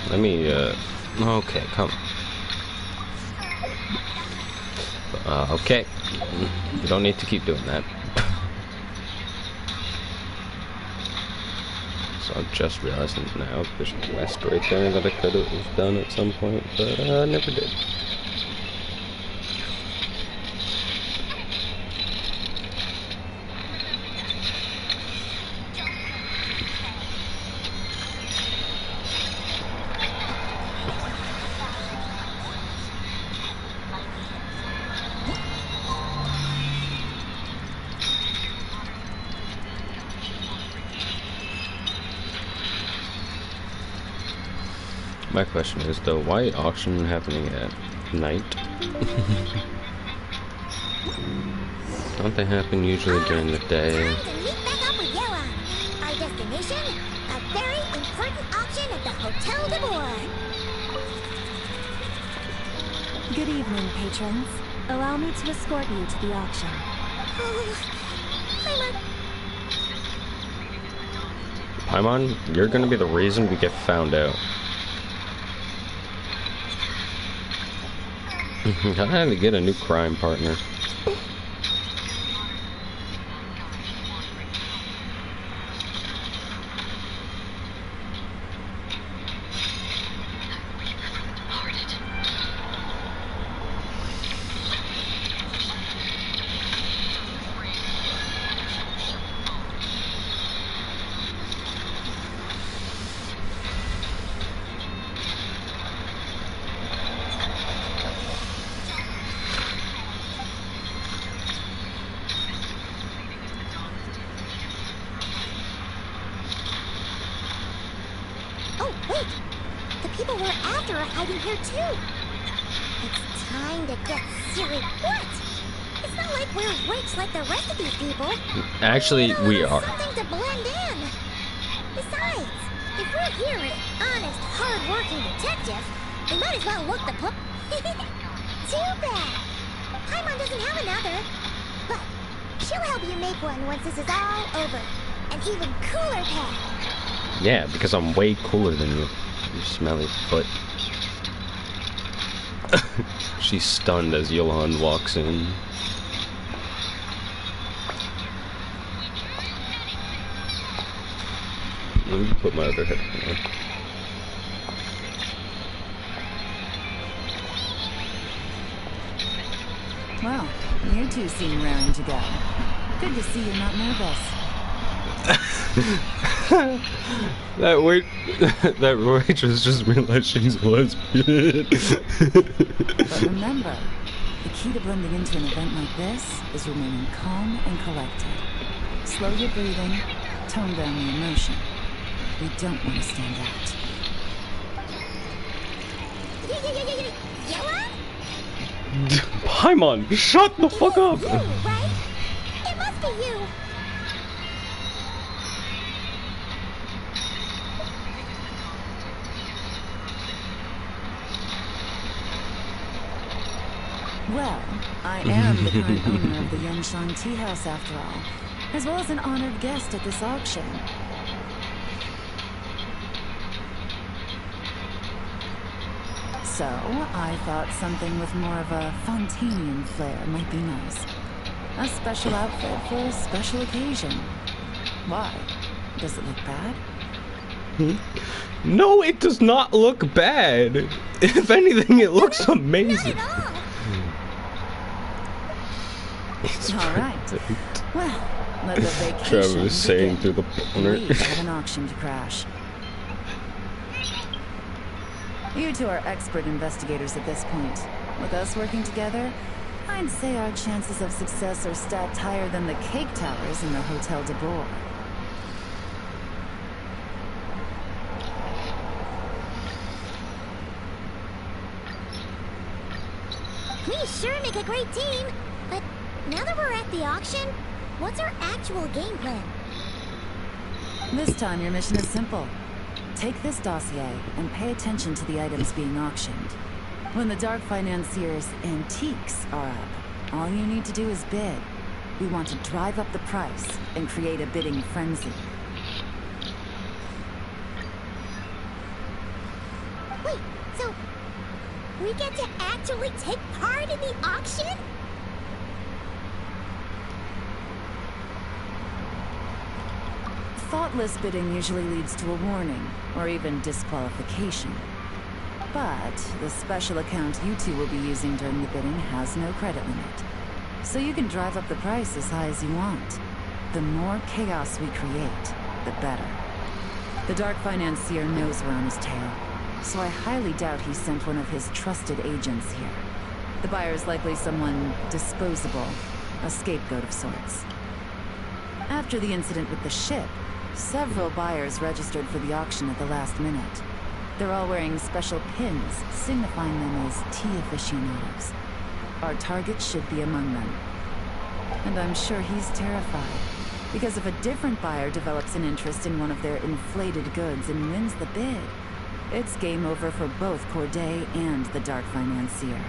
Let me, okay, come. Okay. You don't need to keep doing that. So I'm just realizing now there's a quest right there that I could have done at some point, but I never did. My question is though, why auction happening at night? Don't they happen usually during the day? Time to meet back up with Yella. Our destination, a very important auction at the Hotel de Boer. Good evening, patrons. Allow me to escort you to the auction. Paimon, you're gonna be the reason we get found out. I had to get a new crime partner. People we're after are hiding here too. It's time to get serious. What? It's not like we're rich like the rest of these people. Actually, we are. Something to blend in. Besides, if we're here as honest, hard-working detectives, we might as well look the part. Too bad. Paimon doesn't have another, but she'll help you make one once this is all over. An even cooler path. Yeah, because I'm way cooler than you. You smelly foot. She's stunned as Yolan walks in. Let me put my other headphone on. Well, you two seem raring to go. Good to see you're not nervous. That waitress just realized she's a lesbian. But remember, the key to blending into an event like this is remaining calm and collected. Slow your breathing, tone down the emotion. We don't want to stand out. Yella? Paimon, shut the fuck up! You, right? It must be you. Well, I am the current owner of the Yanshang Tea House after all, as well as an honored guest at this auction. So, I thought something with more of a Fontainian flair might be nice. A special outfit for a special occasion. Why? Does it look bad? No, it does not look bad. If anything, it looks amazing. Not at all. It's All right. perfect. Well, let the vacation Travis saying begin. through the boner. We have an auction to crash. You two are expert investigators at this point. With us working together, I'd say our chances of success are stacked higher than the cake towers in the Hotel de Boer. We sure make a great team, but now that we're at the auction, what's our actual game plan? This time your mission is simple. Take this dossier and pay attention to the items being auctioned. When the Dark Financier's antiques are up, all you need to do is bid. We want to drive up the price and create a bidding frenzy. Wait, so we get to actually take part in the auction? Thoughtless bidding usually leads to a warning, or even disqualification. But the special account you two will be using during the bidding has no credit limit. So you can drive up the price as high as you want. The more chaos we create, the better. The Dark Financier knows we're on his tail, so I highly doubt he sent one of his trusted agents here. The buyer's likely someone disposable, a scapegoat of sorts. After the incident with the ship, several buyers registered for the auction at the last minute. They're all wearing special pins, signifying them as tea aficionados. Our target should be among them. And I'm sure he's terrified, because if a different buyer develops an interest in one of their inflated goods and wins the bid, it's game over for both Corday and the Dark Financier.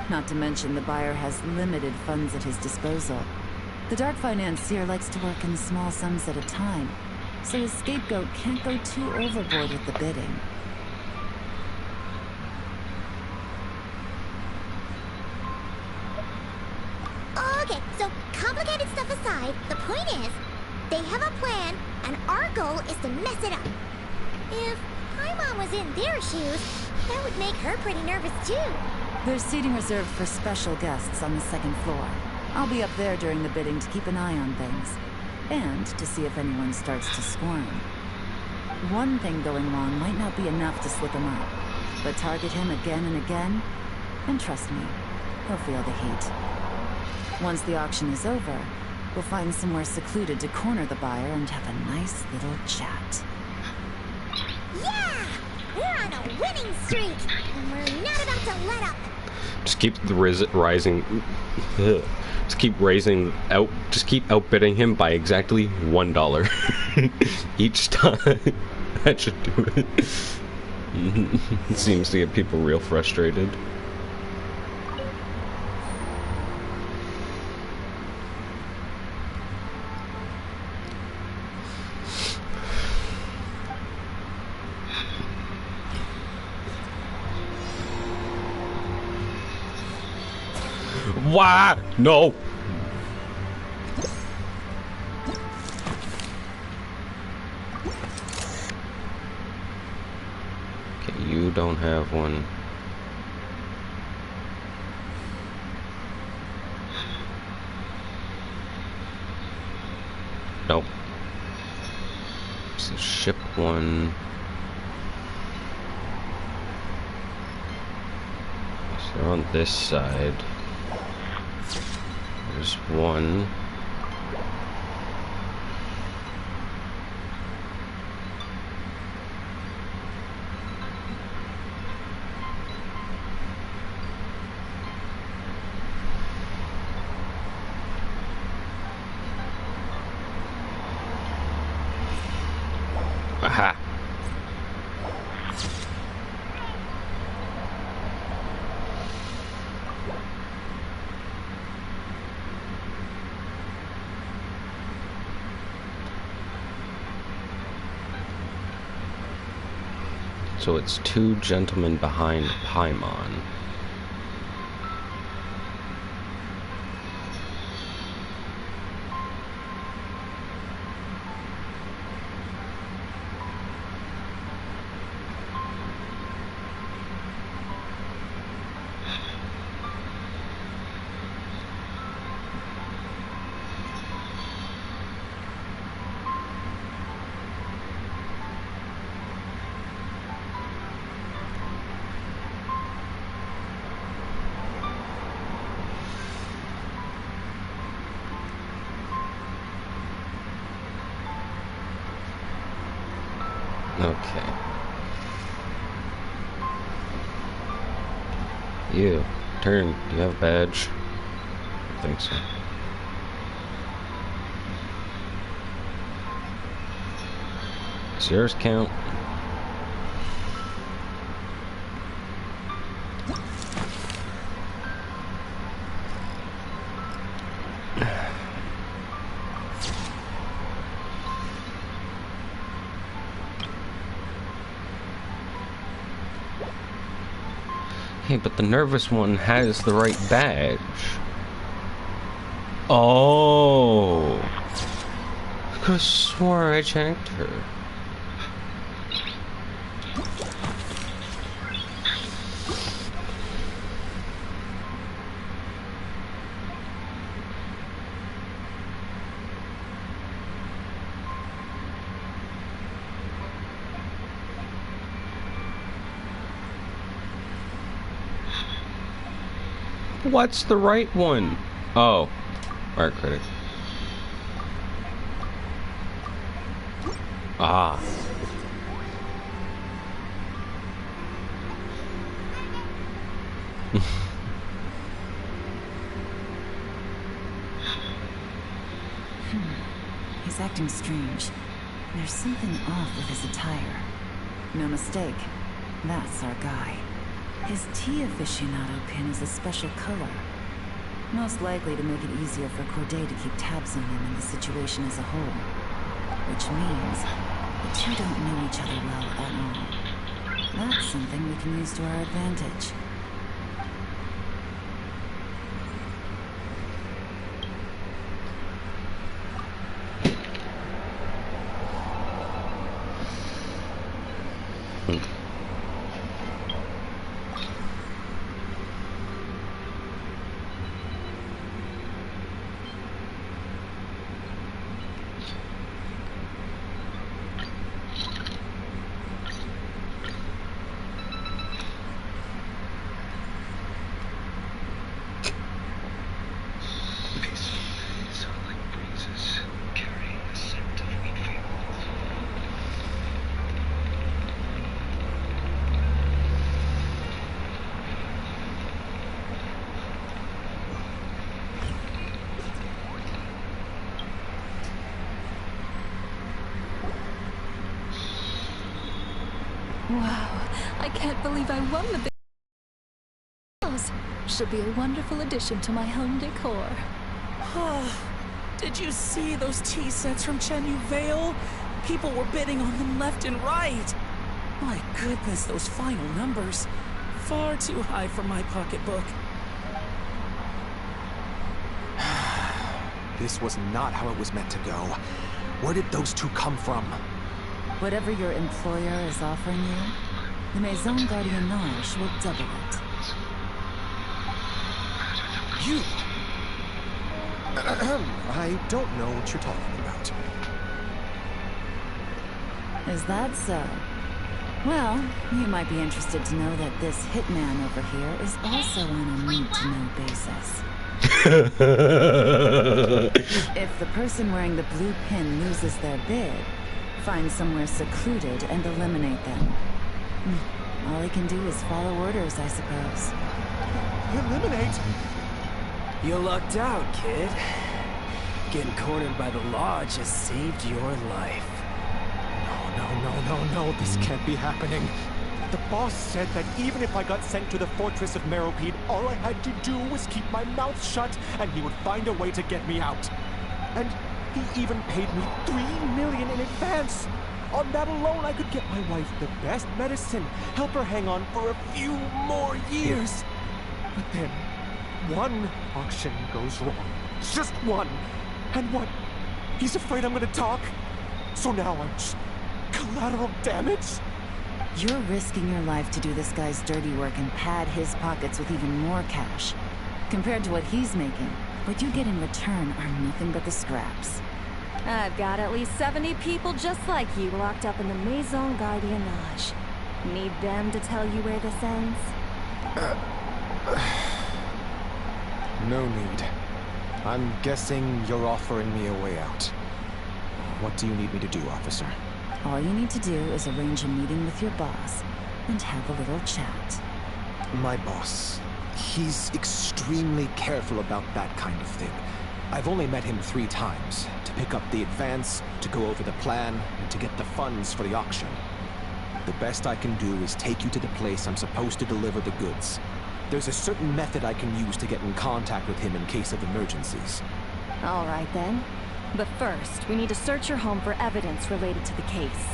Not to mention the buyer has limited funds at his disposal. The Dark Financier likes to work in small sums at a time, so his scapegoat can't go too overboard with the bidding. Okay, so complicated stuff aside, the point is, they have a plan, and our goal is to mess it up. If Paimon was in their shoes, that would make her pretty nervous too. There's seating reserved for special guests on the second floor. I'll be up there during the bidding to keep an eye on things, and to see if anyone starts to squirm. One thing going wrong might not be enough to slip him up, but target him again and again, and trust me, he'll feel the heat. Once the auction is over, we'll find somewhere secluded to corner the buyer and have a nice little chat. Yeah! We're on a winning streak, and we're not about to let up. Just keep the rising. Just keep raising out. Just keep outbidding him by exactly $1 each time. That should do it. It seems to get people real frustrated. Why? No. Okay, you don't have one. Nope. So ship one. So they're on this side. There's one. Aha. So it's two gentlemen behind Paimon. Okay. You. Turn. Do you have a badge? I think so. Does yours count? Hey, but the nervous one has the right badge. Oh. I could have sworn I checked her. What's the right one? Oh, art critic. Ah. He's acting strange. There's something off with his attire. No mistake, that's our guy. His tea aficionado pin is a special color. Most likely to make it easier for Corday to keep tabs on him and the situation as a whole. Which means the two don't know each other well at all. That's something we can use to our advantage. Wow, I can't believe I won the big house. Should be a wonderful addition to my home decor. Did you see those tea sets from Chenyu Vale? People were bidding on them left and right. My goodness, those final numbers. Far too high for my pocketbook. This was not how it was meant to go. Where did those two come from? Whatever your employer is offering you, the Maison Gardiennage will double it. You! I don't know what you're talking about. Is that so? Well, you might be interested to know that this hitman over here is also on a need-to-know basis. If the person wearing the blue pin loses their bid, find somewhere secluded and eliminate them. All he can do is follow orders, I suppose. Eliminate? You lucked out, kid. Getting cornered by the law just saved your life. No, this can't be happening. The boss said that even if I got sent to the fortress of Meropide, all I had to do was keep my mouth shut, and he would find a way to get me out. And he even paid me $3 million in advance. On that alone, I could get my wife the best medicine, help her hang on for a few more years. But then, one auction goes wrong. Just one. And what? He's afraid I'm gonna talk? So now I'm just collateral damage? You're risking your life to do this guy's dirty work and pad his pockets with even more cash. Compared to what he's making, what you get in return are nothing but the scraps. I've got at least 70 people just like you locked up in the Maison Gardiennage. Need them to tell you where this ends? No need. I'm guessing you're offering me a way out. What do you need me to do, officer? All you need to do is arrange a meeting with your boss and have a little chat. My boss. He's extremely careful about that kind of thing. I've only met him 3 times. To pick up the advance, to go over the plan, and to get the funds for the auction. The best I can do is take you to the place I'm supposed to deliver the goods. There's a certain method I can use to get in contact with him in case of emergencies. All right then. But first, we need to search your home for evidence related to the case.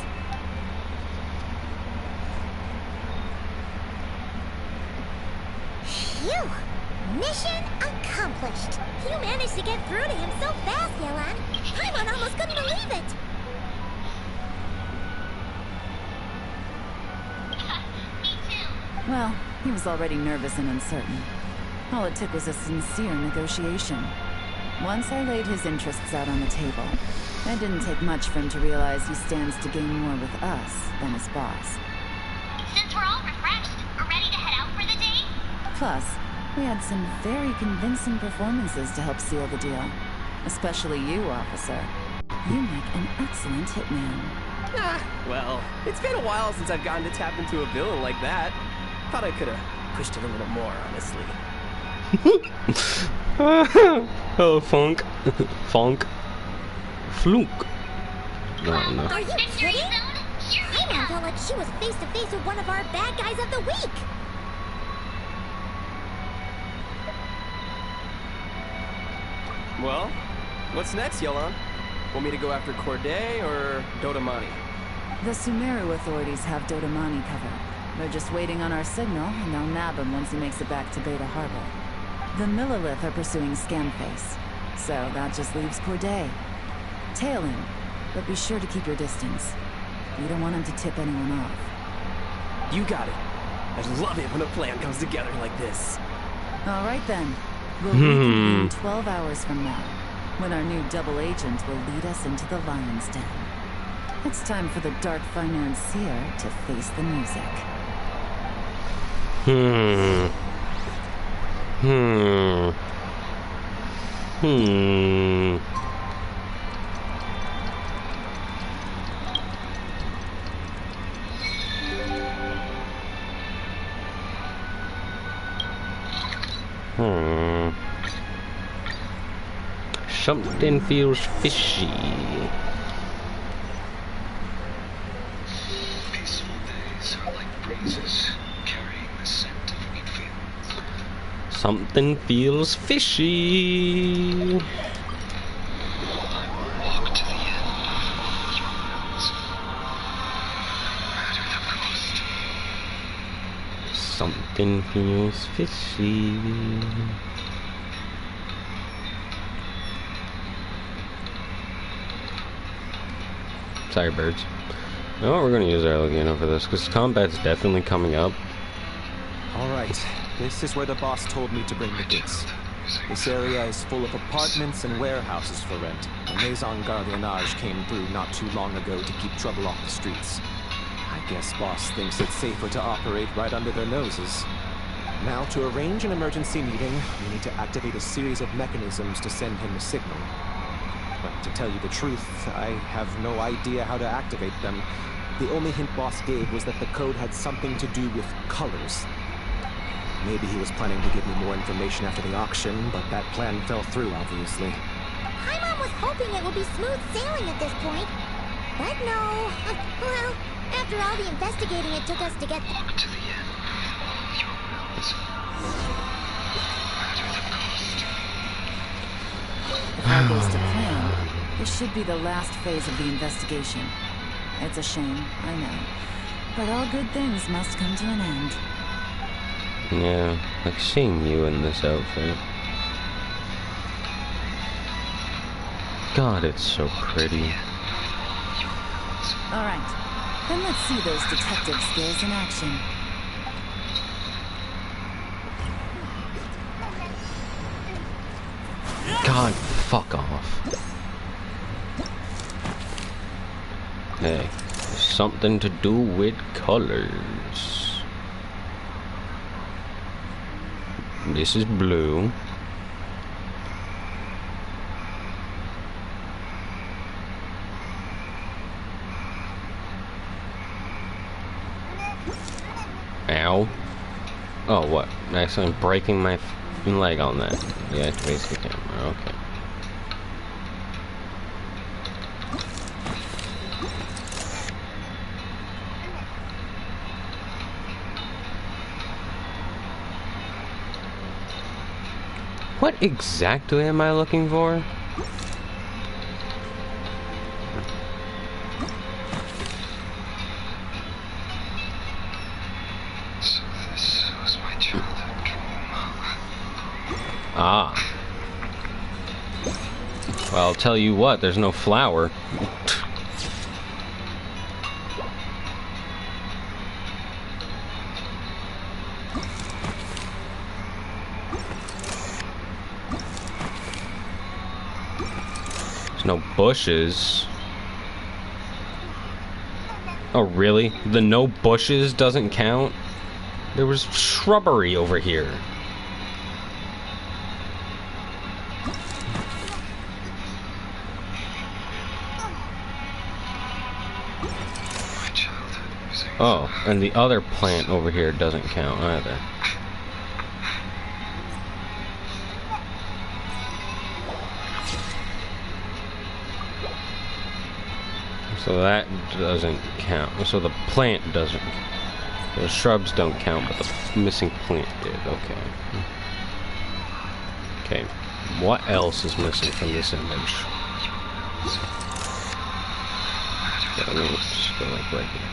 Phew! Mission accomplished! You managed to get through to him so fast, Yelan. Paimon almost couldn't believe it! Well, he was already nervous and uncertain. All it took was a sincere negotiation. Once I laid his interests out on the table, it didn't take much for him to realize he stands to gain more with us than his boss. Since we're all refreshed, we're ready to head out for the day? Plus, we had some very convincing performances to help seal the deal. Especially you, officer. You make an excellent hitman. Well, it's been a while since I've gotten to tap into a villain like that. Thought I could have pushed it a little more, honestly. Hello, Funk. Funk. Flunk. No, no. Are you kidding? Paimon felt like she was face to face with one of our bad guys of the week! Well, what's next, Yelan? Want me to go after Corday or Dodamani? The Sumeru authorities have Dodamani covered. They're just waiting on our signal, and they'll nab him once he makes it back to Beta Harbor. The Millelith are pursuing Scamface, so that just leaves Corday. Tail him, but be sure to keep your distance. You don't want him to tip anyone off. You got it. I love it when a plan comes together like this. All right then. We'll reconvene 12 hours from now, when our new double agent will lead us into the Lion's Den. It's time for the Dark Financier to face the music. Something feels fishy. Peaceful days are like breezes carrying the scent of wheat fields. Something feels fishy. I will walk to the end of your roads, no matter the cost. Something feels fishy. Sorry, birds. You know what, we're gonna use our Legano for this, because combat's definitely coming up. Alright, this is where the boss told me to bring the goods. This area is full of apartments and warehouses for rent. The Maison Gardiennage came through not too long ago to keep trouble off the streets. I guess boss thinks it's safer to operate right under their noses. Now, to arrange an emergency meeting, we need to activate a series of mechanisms to send him a signal. But to tell you the truth, I have no idea how to activate them. The only hint boss gave was that the code had something to do with colors. Maybe he was planning to give me more information after the auction, but that plan fell through, obviously. Paimon was hoping it would be smooth sailing at this point. But no. Well, after all the investigating it took us to get... Walk to the end of your roads, no matter the cost. If all goes to plan, this should be the last phase of the investigation. It's a shame, I know. But all good things must come to an end. Yeah, like seeing you in this outfit. God, it's so pretty. Alright, then let's see those detective skills in action. God, fuck off. Hey, something to do with colors. This is blue. Oh, what? Actually, I'm breaking my leg on that. Deactivate the camera. Okay. What exactly am I looking for? So this was my childhood dream. Ah. Well, I'll tell you what, there's no flower. There's no bushes. Oh, really? The no bushes doesn't count? There was shrubbery over here. Oh, and the other plant over here doesn't count either. So that doesn't count. So the plant doesn't. The shrubs don't count, but the missing plant did. Okay. Okay. What else is missing from this image? Yeah, let me just go like right here.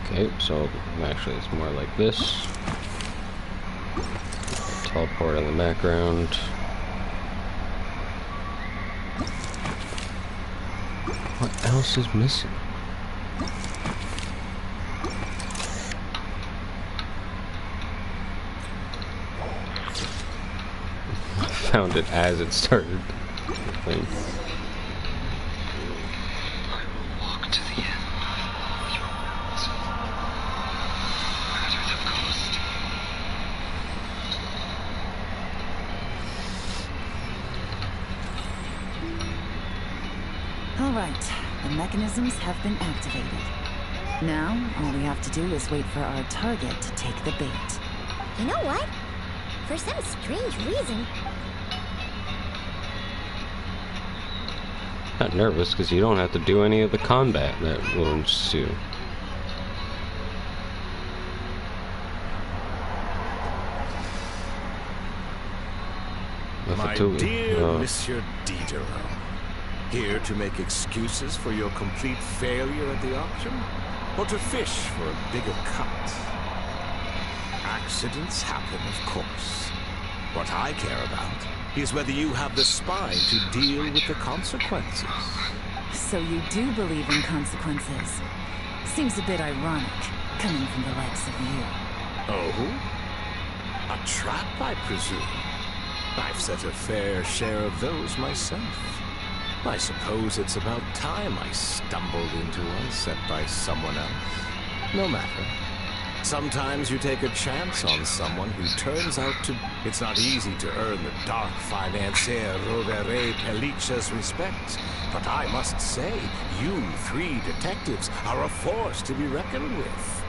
Okay, so actually it's more like this. Teleport in the background. What else is missing? I found it as it started. Alright, the mechanisms have been activated. Now, all we have to do is wait for our target to take the bait. You know what? For some strange reason... Not nervous, because you don't have to do any of the combat that will ensue. My dear Monsieur Diderot, here to make excuses for your complete failure at the auction? Or to fish for a bigger cut? Accidents happen, of course. What I care about is whether you have the spine to deal with the consequences. So you do believe in consequences. Seems a bit ironic, coming from the likes of you. Oh? A trap, I presume? I've set a fair share of those myself. I suppose it's about time I stumbled into one set by someone else. No matter. Sometimes you take a chance on someone who turns out to... It's not easy to earn the dark financier Rovere Pelliccia's respect, but I must say, you three detectives are a force to be reckoned with.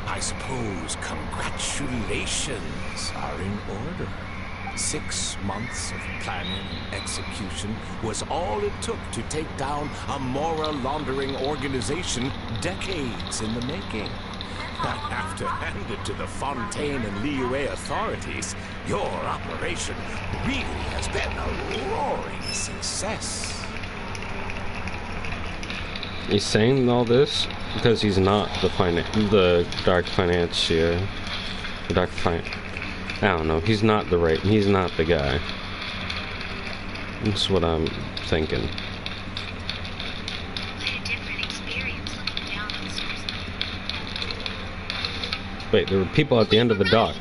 I suppose congratulations are in order. 6 months of planning and execution was all it took to take down a Mora laundering organization decades in the making. I have to hand it to the Fontaine and Liyue authorities. Your operation really has been a roaring success. He's saying all this because he's not the dark financier. The dark I don't know. He's not the guy. That's what I'm thinking. Wait, there were people at the end of the dock.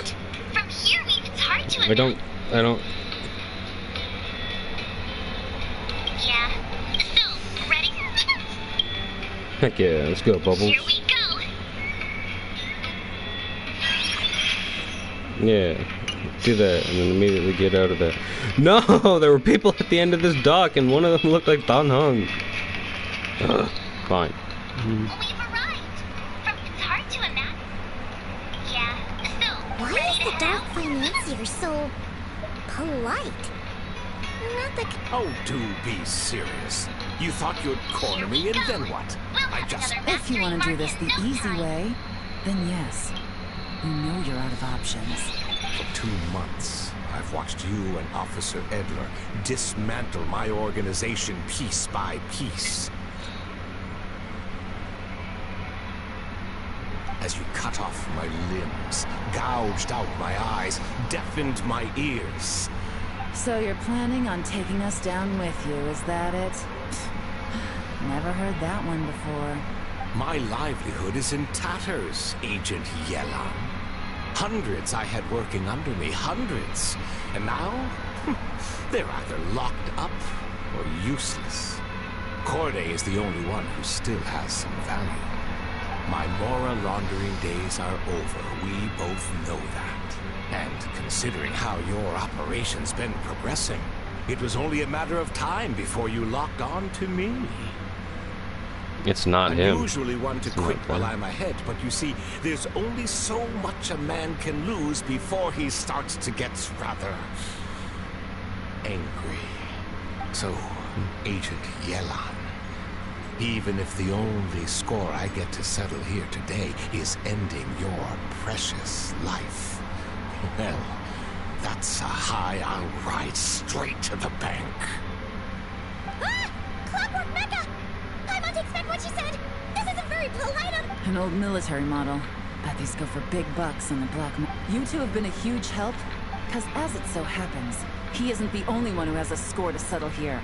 From here, it's hard to... I don't... Yeah. So, ready? Heck yeah, let's go, Bubbles. Here we go. Yeah, do that and then immediately get out of that. No, there were people at the end of this dock and one of them looked like Dan Heng. Ugh. fine. We've arrived. It's hard to imagine. Yeah, so why is the dark financier so polite? Not the... Oh, do be serious. You thought you'd corner me, and then what? I just... If you want to do this the easy way, then yes. You know you're out of options. For 2 months, I've watched you and Officer Edler dismantle my organization piece by piece. As you cut off my limbs, gouged out my eyes, deafened my ears. So you're planning on taking us down with you, is that it? Never heard that one before. My livelihood is in tatters, Agent Yelan. Hundreds I had working under me, hundreds. And now, they're either locked up or useless. Corday is the only one who still has some value. My Mora laundering days are over. We both know that. And considering how your operation's been progressing, it was only a matter of time before you locked on to me. It's not I'm him. usually one to quit while I'm ahead, but you see, there's only so much a man can lose before he starts to get rather angry. So, Agent Yelan, even if the only score I get to settle here today is ending your precious life, well, that's a high I'll ride straight to the bank. Ah! Clockwork Mecha! I'm not to expect what she said! This isn't very polite of... An old military model. Bet these go for big bucks on the black market. You two have been a huge help, because as it so happens, he isn't the only one who has a score to settle here.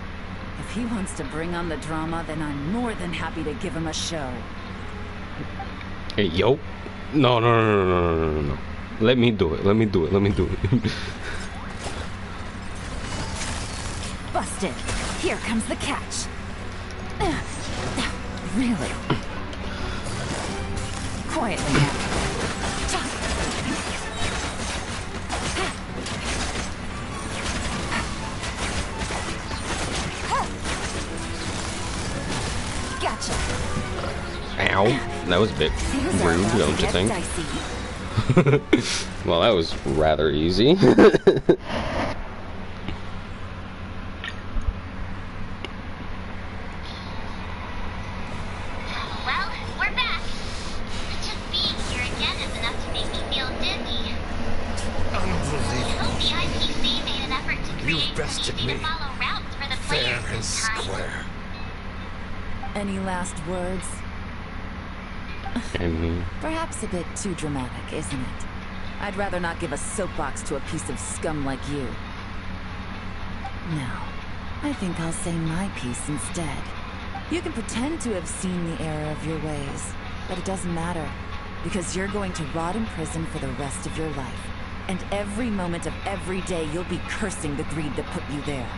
If he wants to bring on the drama, then I'm more than happy to give him a show. Hey, yo. No. Let me do it. Let me do it. Busted. Here comes the catch. Really? Quietly now. Gotcha. Ow. That was a bit rude, don't you think? Well, that was rather easy. Well, we're back. Just being here again is enough to make me feel dizzy. Unbelievable. Hope the IPC made an effort to create You bested easy me. to follow routes for the Fair players and this time. square. Any last words? Perhaps a bit too dramatic, isn't it? I'd rather not give a soapbox to a piece of scum like you. No, I think I'll say my piece instead. You can pretend to have seen the error of your ways, but it doesn't matter, because you're going to rot in prison for the rest of your life. And every moment of every day you'll be cursing the greed that put you there.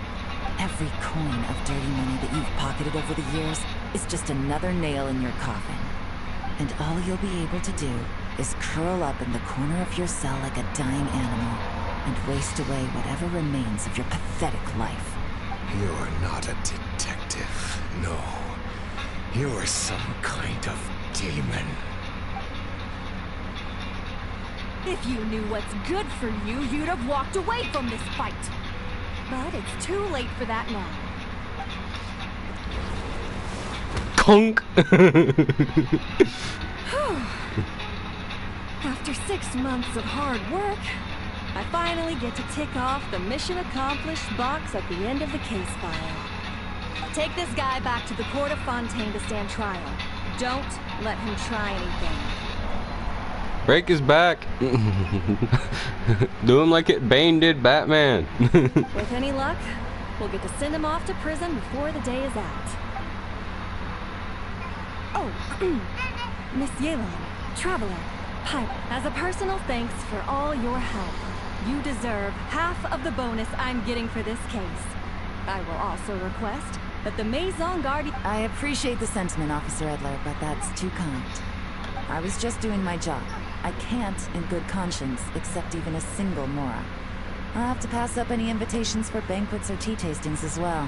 Every coin of dirty money that you've pocketed over the years is just another nail in your coffin. And all you'll be able to do is curl up in the corner of your cell like a dying animal and waste away whatever remains of your pathetic life. You're not a detective, no. You're some kind of demon. If you knew what's good for you, you'd have walked away from this fight. But it's too late for that now. Conk! After 6 months of hard work, I finally get to tick off the mission accomplished box at the end of the case file. Take this guy back to the court of Fontaine to stand trial. Don't let him try anything. Break his back. Do him like Bane did Batman. With any luck, we'll get to send him off to prison before the day is out. Oh, Miss Yelan, Traveler, Pirate. As a personal thanks for all your help, you deserve half of the bonus I'm getting for this case. I will also request that the Maison Guardian... I appreciate the sentiment, Officer Edler, but that's too kind. I was just doing my job. I can't, in good conscience, accept even a single Mora. I'll have to pass up any invitations for banquets or tea tastings as well.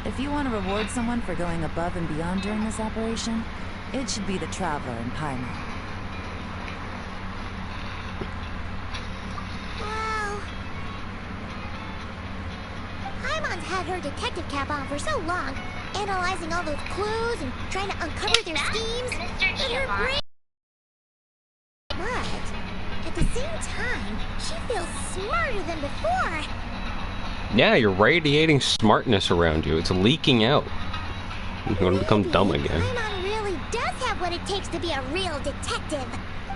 If you want to reward someone for going above and beyond during this operation, it should be the Traveler in Paimon. Well... Paimon's had her detective cap on for so long, analyzing all those clues and trying to uncover their schemes, that her brain... But, at the same time, she feels smarter than before. Yeah, you're radiating smartness around you. It's leaking out. You're going to become dumb again. Paimon really does have what it takes to be a real detective.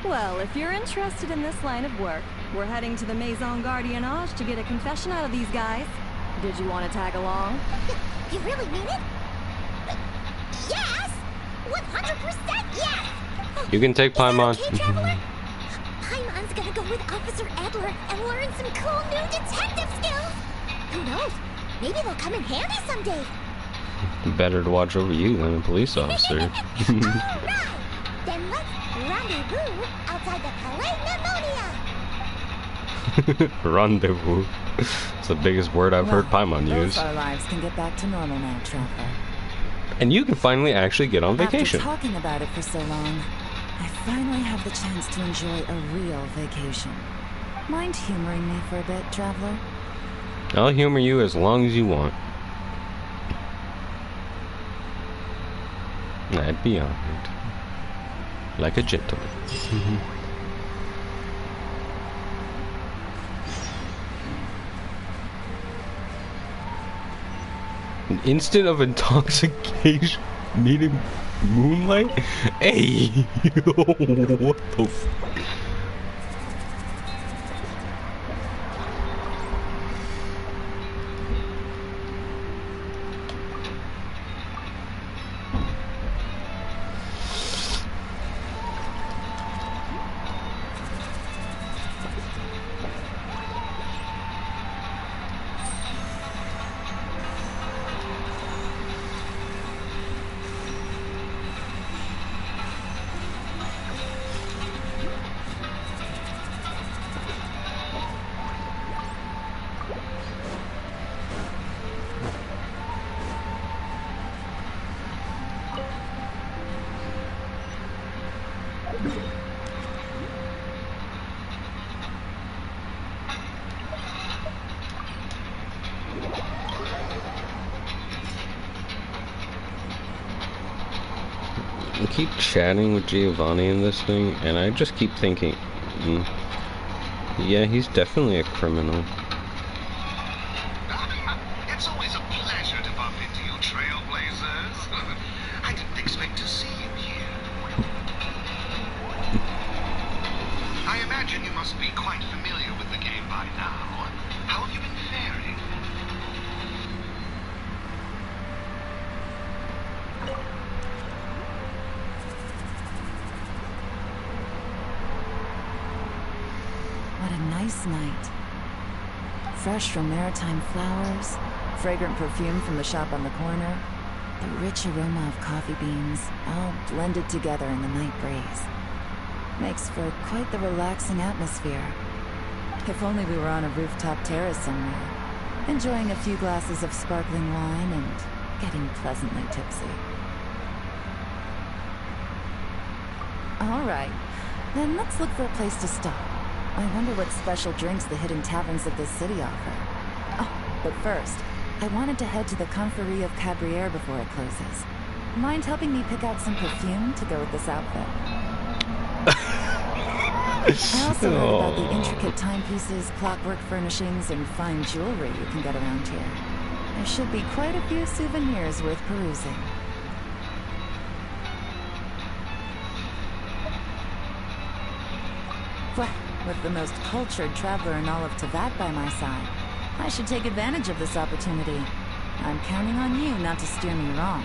Well, if you're interested in this line of work, we're heading to the Maison Gardiennage to get a confession out of these guys. Did you want to tag along? You really mean it? Yes! 100% yes! You can take Paimon. Okay, Traveler? Paimon's gonna go with Officer Adler and learn some cool new detective skills! Who knows? Maybe they'll come in handy someday. Better to watch over you than a police officer. Alright! Then let's rendezvous outside the Palais Pneumonia! Rendezvous. It's the biggest word I've heard Paimon use. Both our lives can get back to normal now, Traveler. And you can finally actually get on vacation. After talking about it for so long, I finally have the chance to enjoy a real vacation. Mind humoring me for a bit, Traveler? I'll humor you as long as you want. I'd be honored. Like a gentleman. An instant of intoxication needing moonlight? Hey! What the f... I keep chatting with Giovanni in this thing, and I just keep thinking, yeah, he's definitely a criminal. It's always a pleasure to bump into you, trailblazers. I didn't expect to see you here. I imagine you must be quite familiar with the game by now. How have you been faring? What a nice night. Fresh from maritime flowers, fragrant perfume from the shop on the corner, the rich aroma of coffee beans, all blended together in the night breeze. Makes for quite the relaxing atmosphere. If only we were on a rooftop terrace somewhere, enjoying a few glasses of sparkling wine and getting pleasantly tipsy. All right, then let's look for a place to stop. I wonder what special drinks the hidden taverns of this city offer. Oh, but first, I wanted to head to the Confrérie of Cabrières before it closes. Mind helping me pick out some perfume to go with this outfit? I also heard about the intricate timepieces, clockwork furnishings, and fine jewelry you can get around here. There should be quite a few souvenirs worth perusing. Well, with the most cultured traveler in all of Teyvat by my side, I should take advantage of this opportunity. I'm counting on you not to steer me wrong.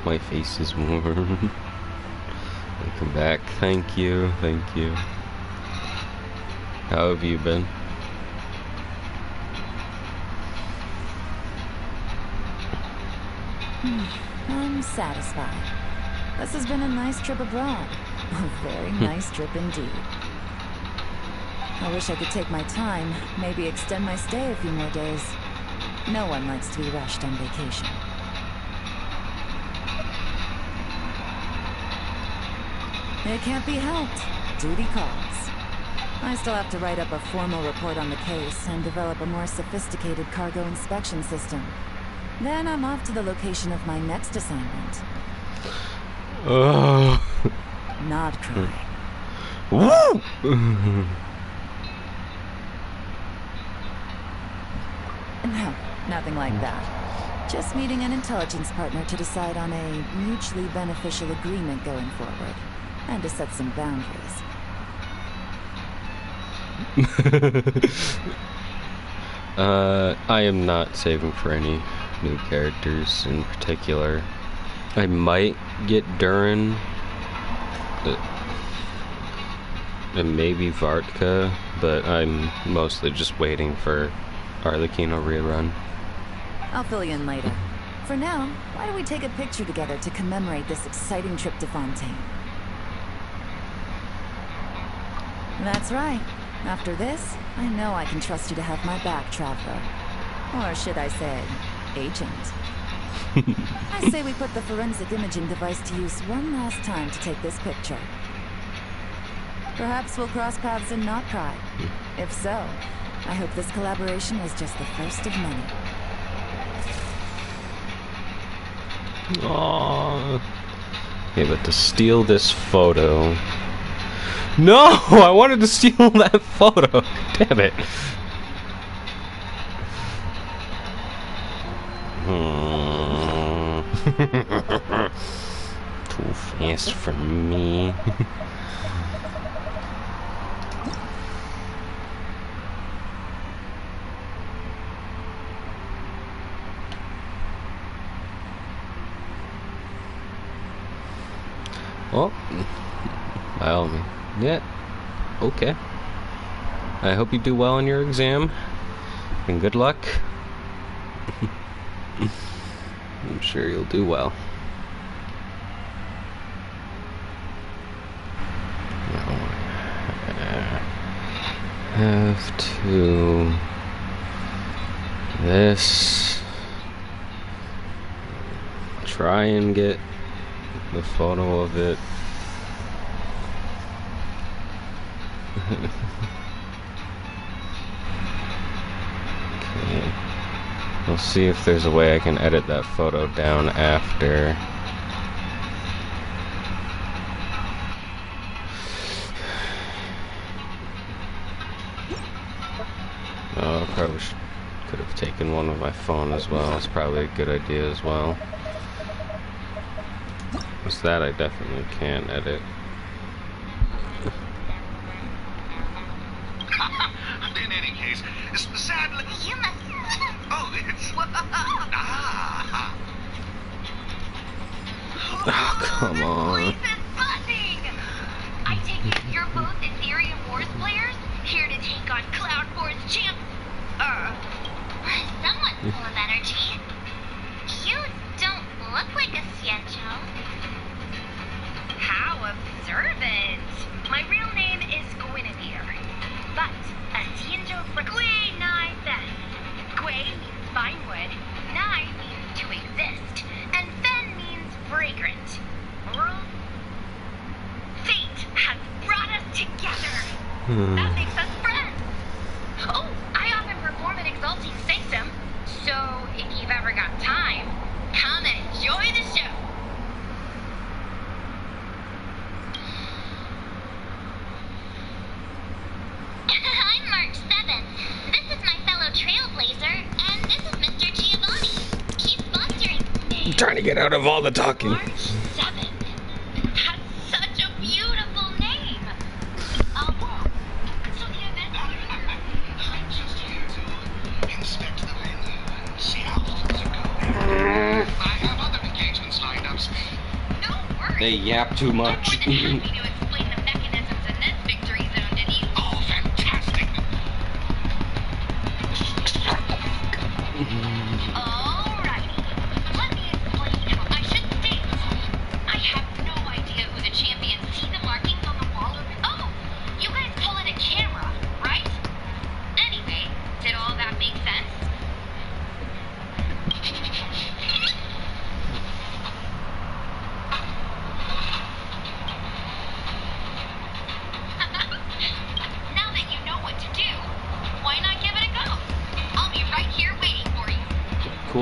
My face is warm. Welcome back. Thank you. Thank you. How have you been? I'm satisfied. This has been a nice trip abroad. A very nice trip indeed. I wish I could take my time, maybe extend my stay a few more days. No one likes to be rushed on vacation. It can't be helped. Duty calls. I still have to write up a formal report on the case and develop a more sophisticated cargo inspection system. Then I'm off to the location of my next assignment. Not crying. Woo! No, nothing like that. Just meeting an intelligence partner to decide on a mutually beneficial agreement going forward, and to set some boundaries. I am not saving for any new characters in particular. I might get Durin, and maybe Vartka, but I'm mostly just waiting for Arlecchino rerun. I'll fill you in later. For now, why don't we take a picture together to commemorate this exciting trip to Fontaine? That's right. After this, I know I can trust you to have my back, Traveler. Or should I say, agent. I say we put the forensic imaging device to use one last time to take this picture. Perhaps we'll cross paths and not cry. If so, I hope this collaboration is just the first of many. Aww. Okay, but to steal this photo... No! I wanted to steal that photo! Damn it. Too fast for me. Oh, by all means. Yeah, okay. I hope you do well in your exam, and good luck. I'm sure you'll do well. Now I have to... Try and get the photo of it. Okay. We'll see if there's a way I can edit that photo down after. Oh, I probably could have taken one with my phone as well. It's probably a good idea as well. What's that? I definitely can edit. In any case, sadly... You must... Oh, it's... Oh, come on. I take it you're both Ethereum Wars players? Here to take on Cloud Wars champ... somewhat full of energy. You don't look like a Ciento. How observant! My real name is Guinevere, but a Ciento for Gui Nai Fen. Gui means vinewood, Nai means to exist, and Fen means fragrant. Fate has brought us together. That makes us friends. Oh, I often perform an exalting system, so if you've ever got time, come and enjoy the show. I'm March 7th. This is my fellow Trailblazer, and this is Mr. Giovanni. Keep sponsoring me. I'm trying to get out of all the talking. March 7th. That's such a beautiful name. So the event... I'm just here to inspect the venue and see how things are going. I have other engagements lined up. No worries. They yap too much. I'm more than happy to explain the mechanisms in this victory zone to you. Oh, fantastic! Alrighty. Let me explain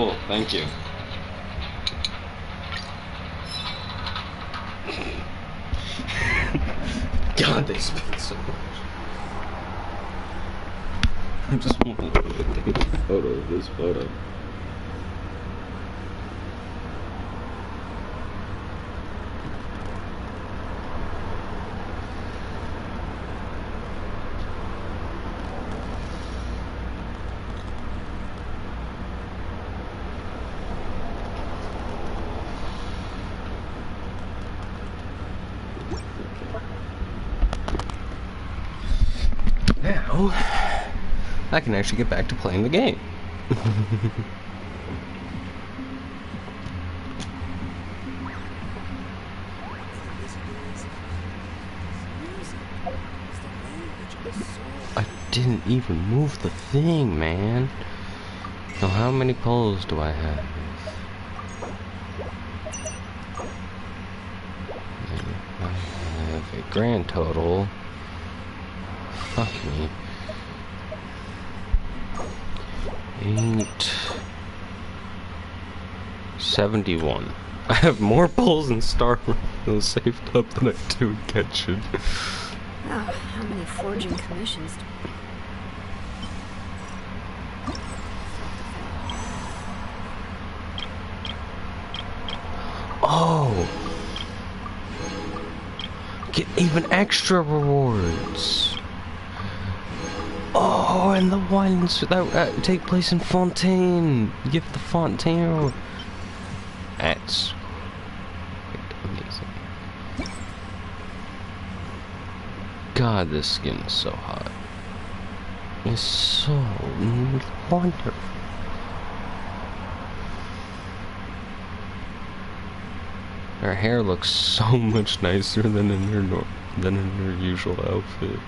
Cool, thank you. God, they spent so much. I just want to take a photo of this photo. Now, I can actually get back to playing the game. I didn't even move the thing, man. So how many poles do I have? I have a grand total. Fuck me. 71. I have more poles in Star Wars saved up than I do in Genshin. Oh, how many forging commissions? Oh! Get even extra rewards. Oh, and the ones that take place in Fontaine. Give the Fontaine. That's amazing. God, this skin is so hot. It's so wonderful. Her hair looks so much nicer than in her usual outfit.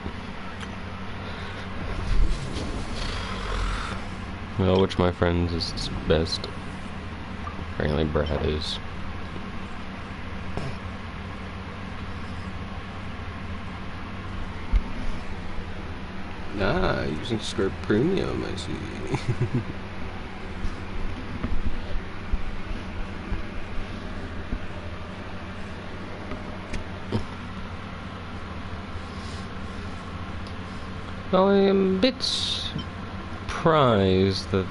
Well, which my friends is best? Apparently Brad is. Ah, using Skirt Premium, I see. Well, I am a bit surprised that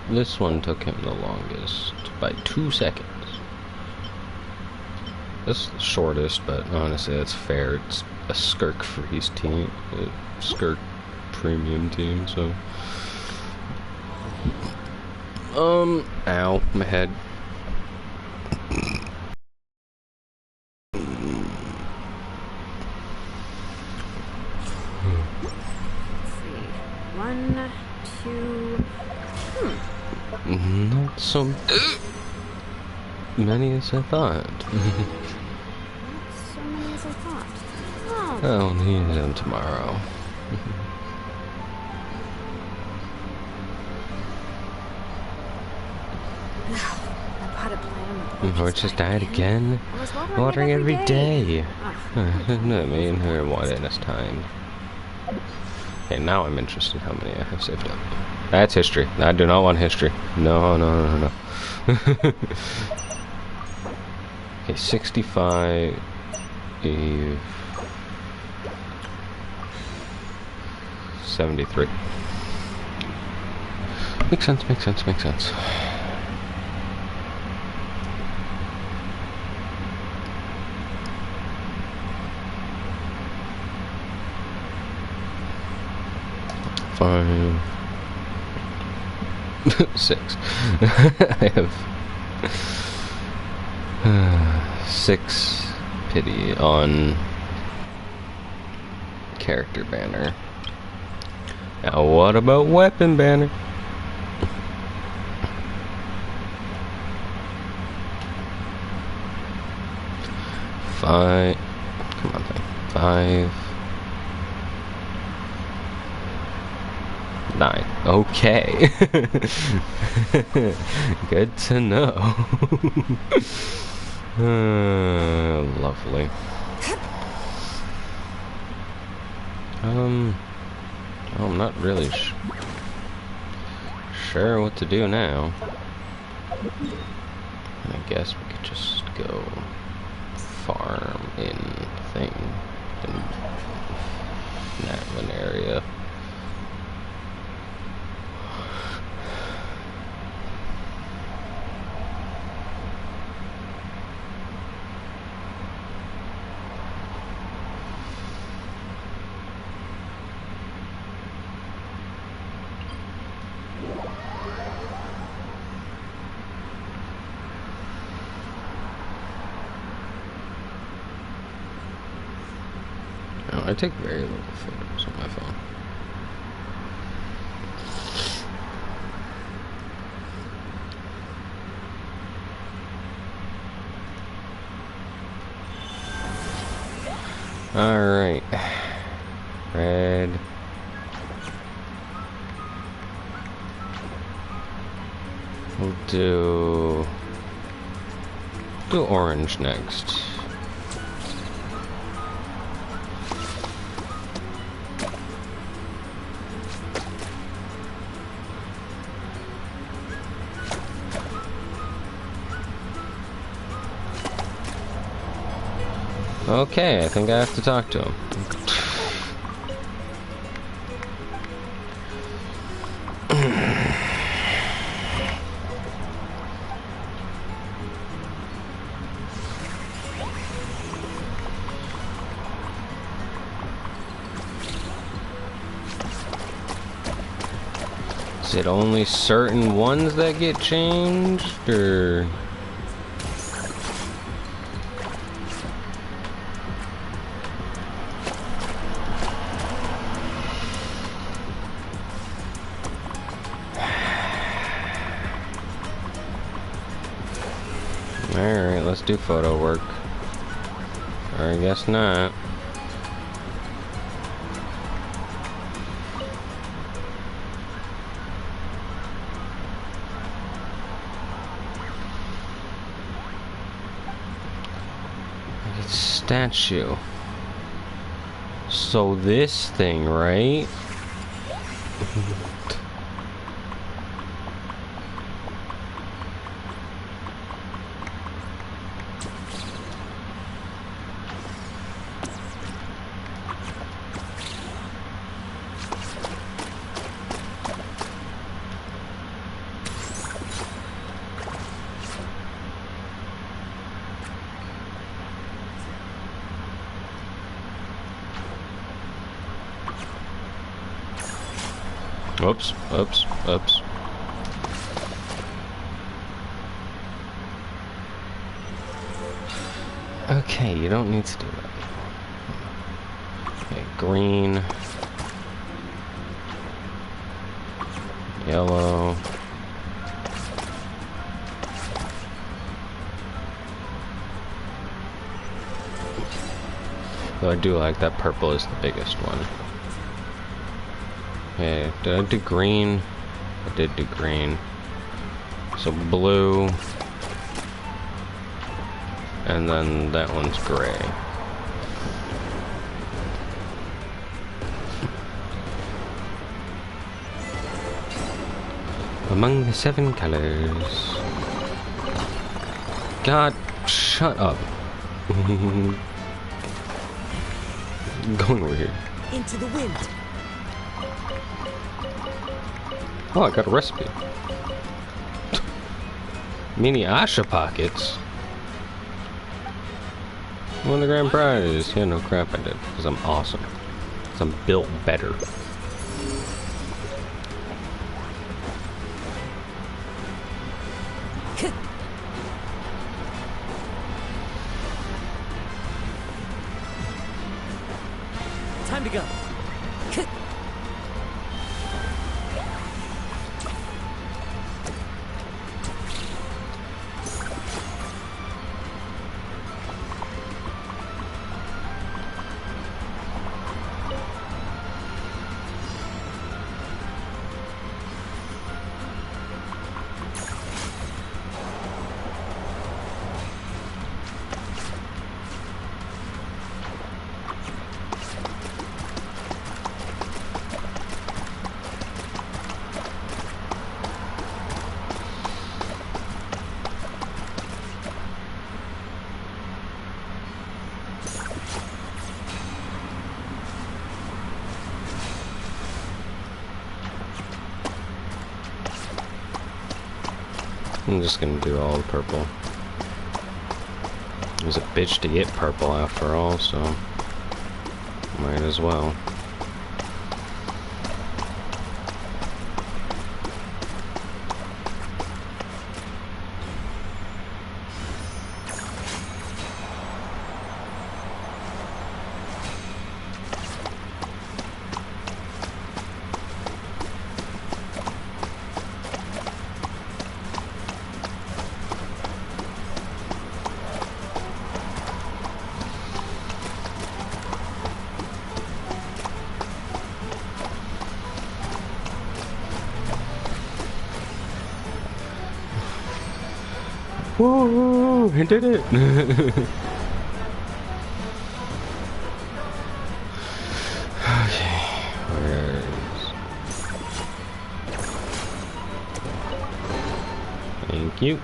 this one took him the longest, by 2 seconds. This is the shortest, but honestly, that's fair. It's a Skirk Freeze team, a Skirk Premium team, so... ow, my head. One, two... Not so many as I thought. Not so many as I thought. Oh. I'll need them tomorrow. Horses died again? Watering every day. No, me and her water this time. Okay, now I'm interested how many I have saved up. That's history. I do not want history. No, no, no, no, no. Okay, 65. 73. Makes sense, makes sense, makes sense. Five. 6. I have 6 pity on character banner. Now what about weapon banner? Five. Come on, thing. 5. 9. Okay. Good to know. Lovely. I'm not really sure what to do now. And I guess we could just go farm in thing in that one area. I take very little photos on my phone. Alright. Red. We'll do orange next. Okay, I think I have to talk to him. Is it only certain ones that get changed, or...? Alright, let's do photo work. Or I guess not. It's statue. So this thing, right? Oops, oops, oops. Okay, you don't need to do that. Okay, green. Yellow. Though I do like that purple is the biggest one. Okay, did I do green? I did do green. So blue. And then that one's gray. Among the 7 colors. God, shut up. Going over here. Into the wind. Oh, I got a recipe. Mini Asha pockets. Won the grand prize. Yeah, no crap I did. Because I'm awesome. Because I'm built better. Time to go. I'm just gonna do all the purple. It was a bitch to get purple after all, so might as well. Woo! I did it! Okay, thank you.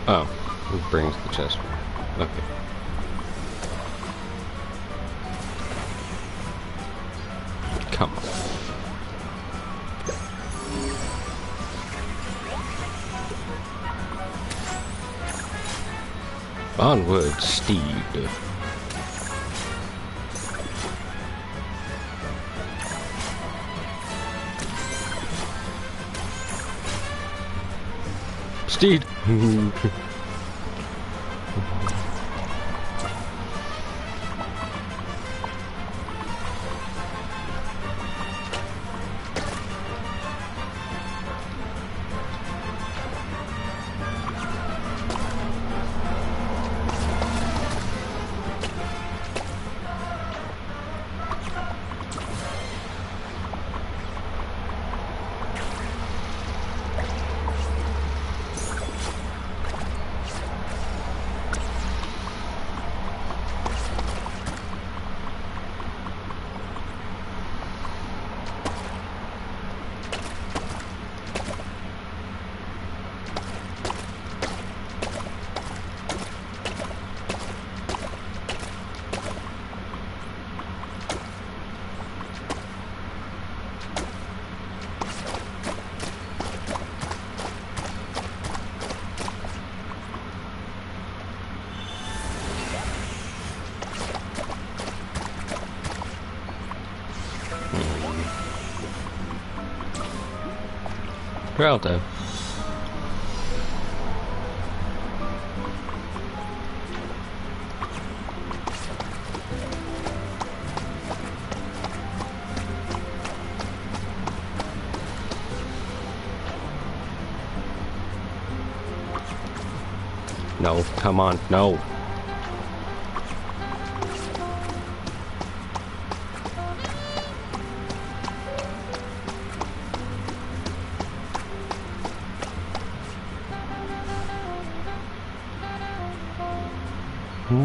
Oh, it brings the chest. Okay. Come on. Onward, steed. Steed. Peralta. No, come on, no.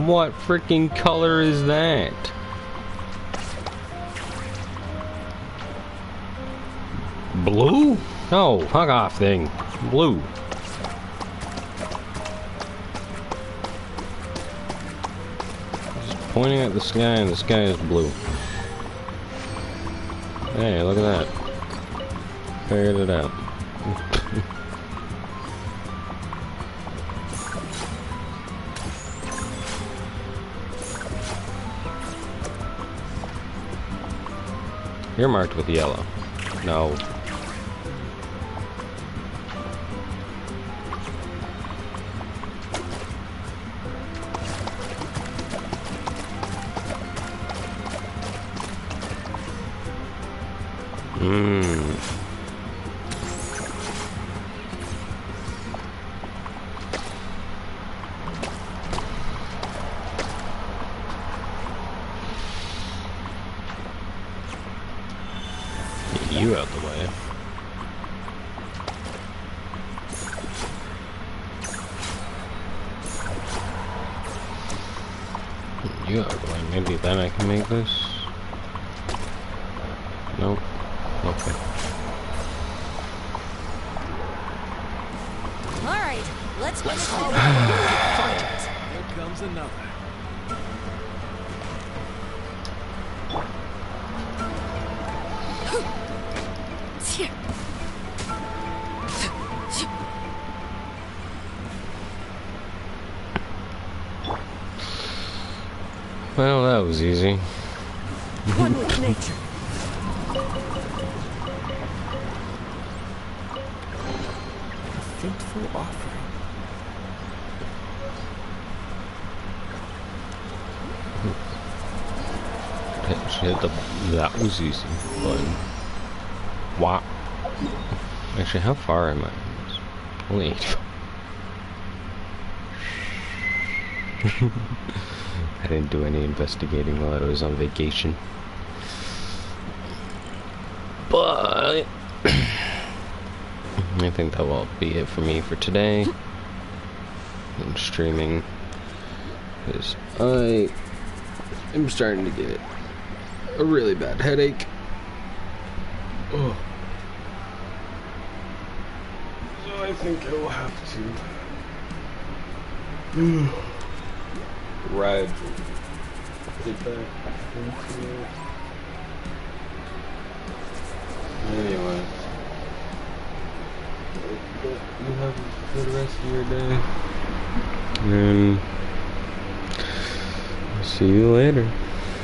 What freaking color is that? Blue? No, fuck off thing. Blue. Just pointing at the sky and the sky is blue. Hey, look at that. Figured it out. You're marked with yellow. No. Get you out the way. Get you out the way. Maybe then I can make this. Nope. Okay. All right, let's finish go. this. Here comes comes another. Well, that was easy. One with nature. A fateful offering. That was easy, but wow. Actually, how far am I? Only 8. I didn't do any investigating while I was on vacation. But I think that will be it for me for today. I'm streaming because I am starting to get a really bad headache. Oh. So I think I will have to ride get back into it. Anyway, you have a good rest of your day, and I'll see you later.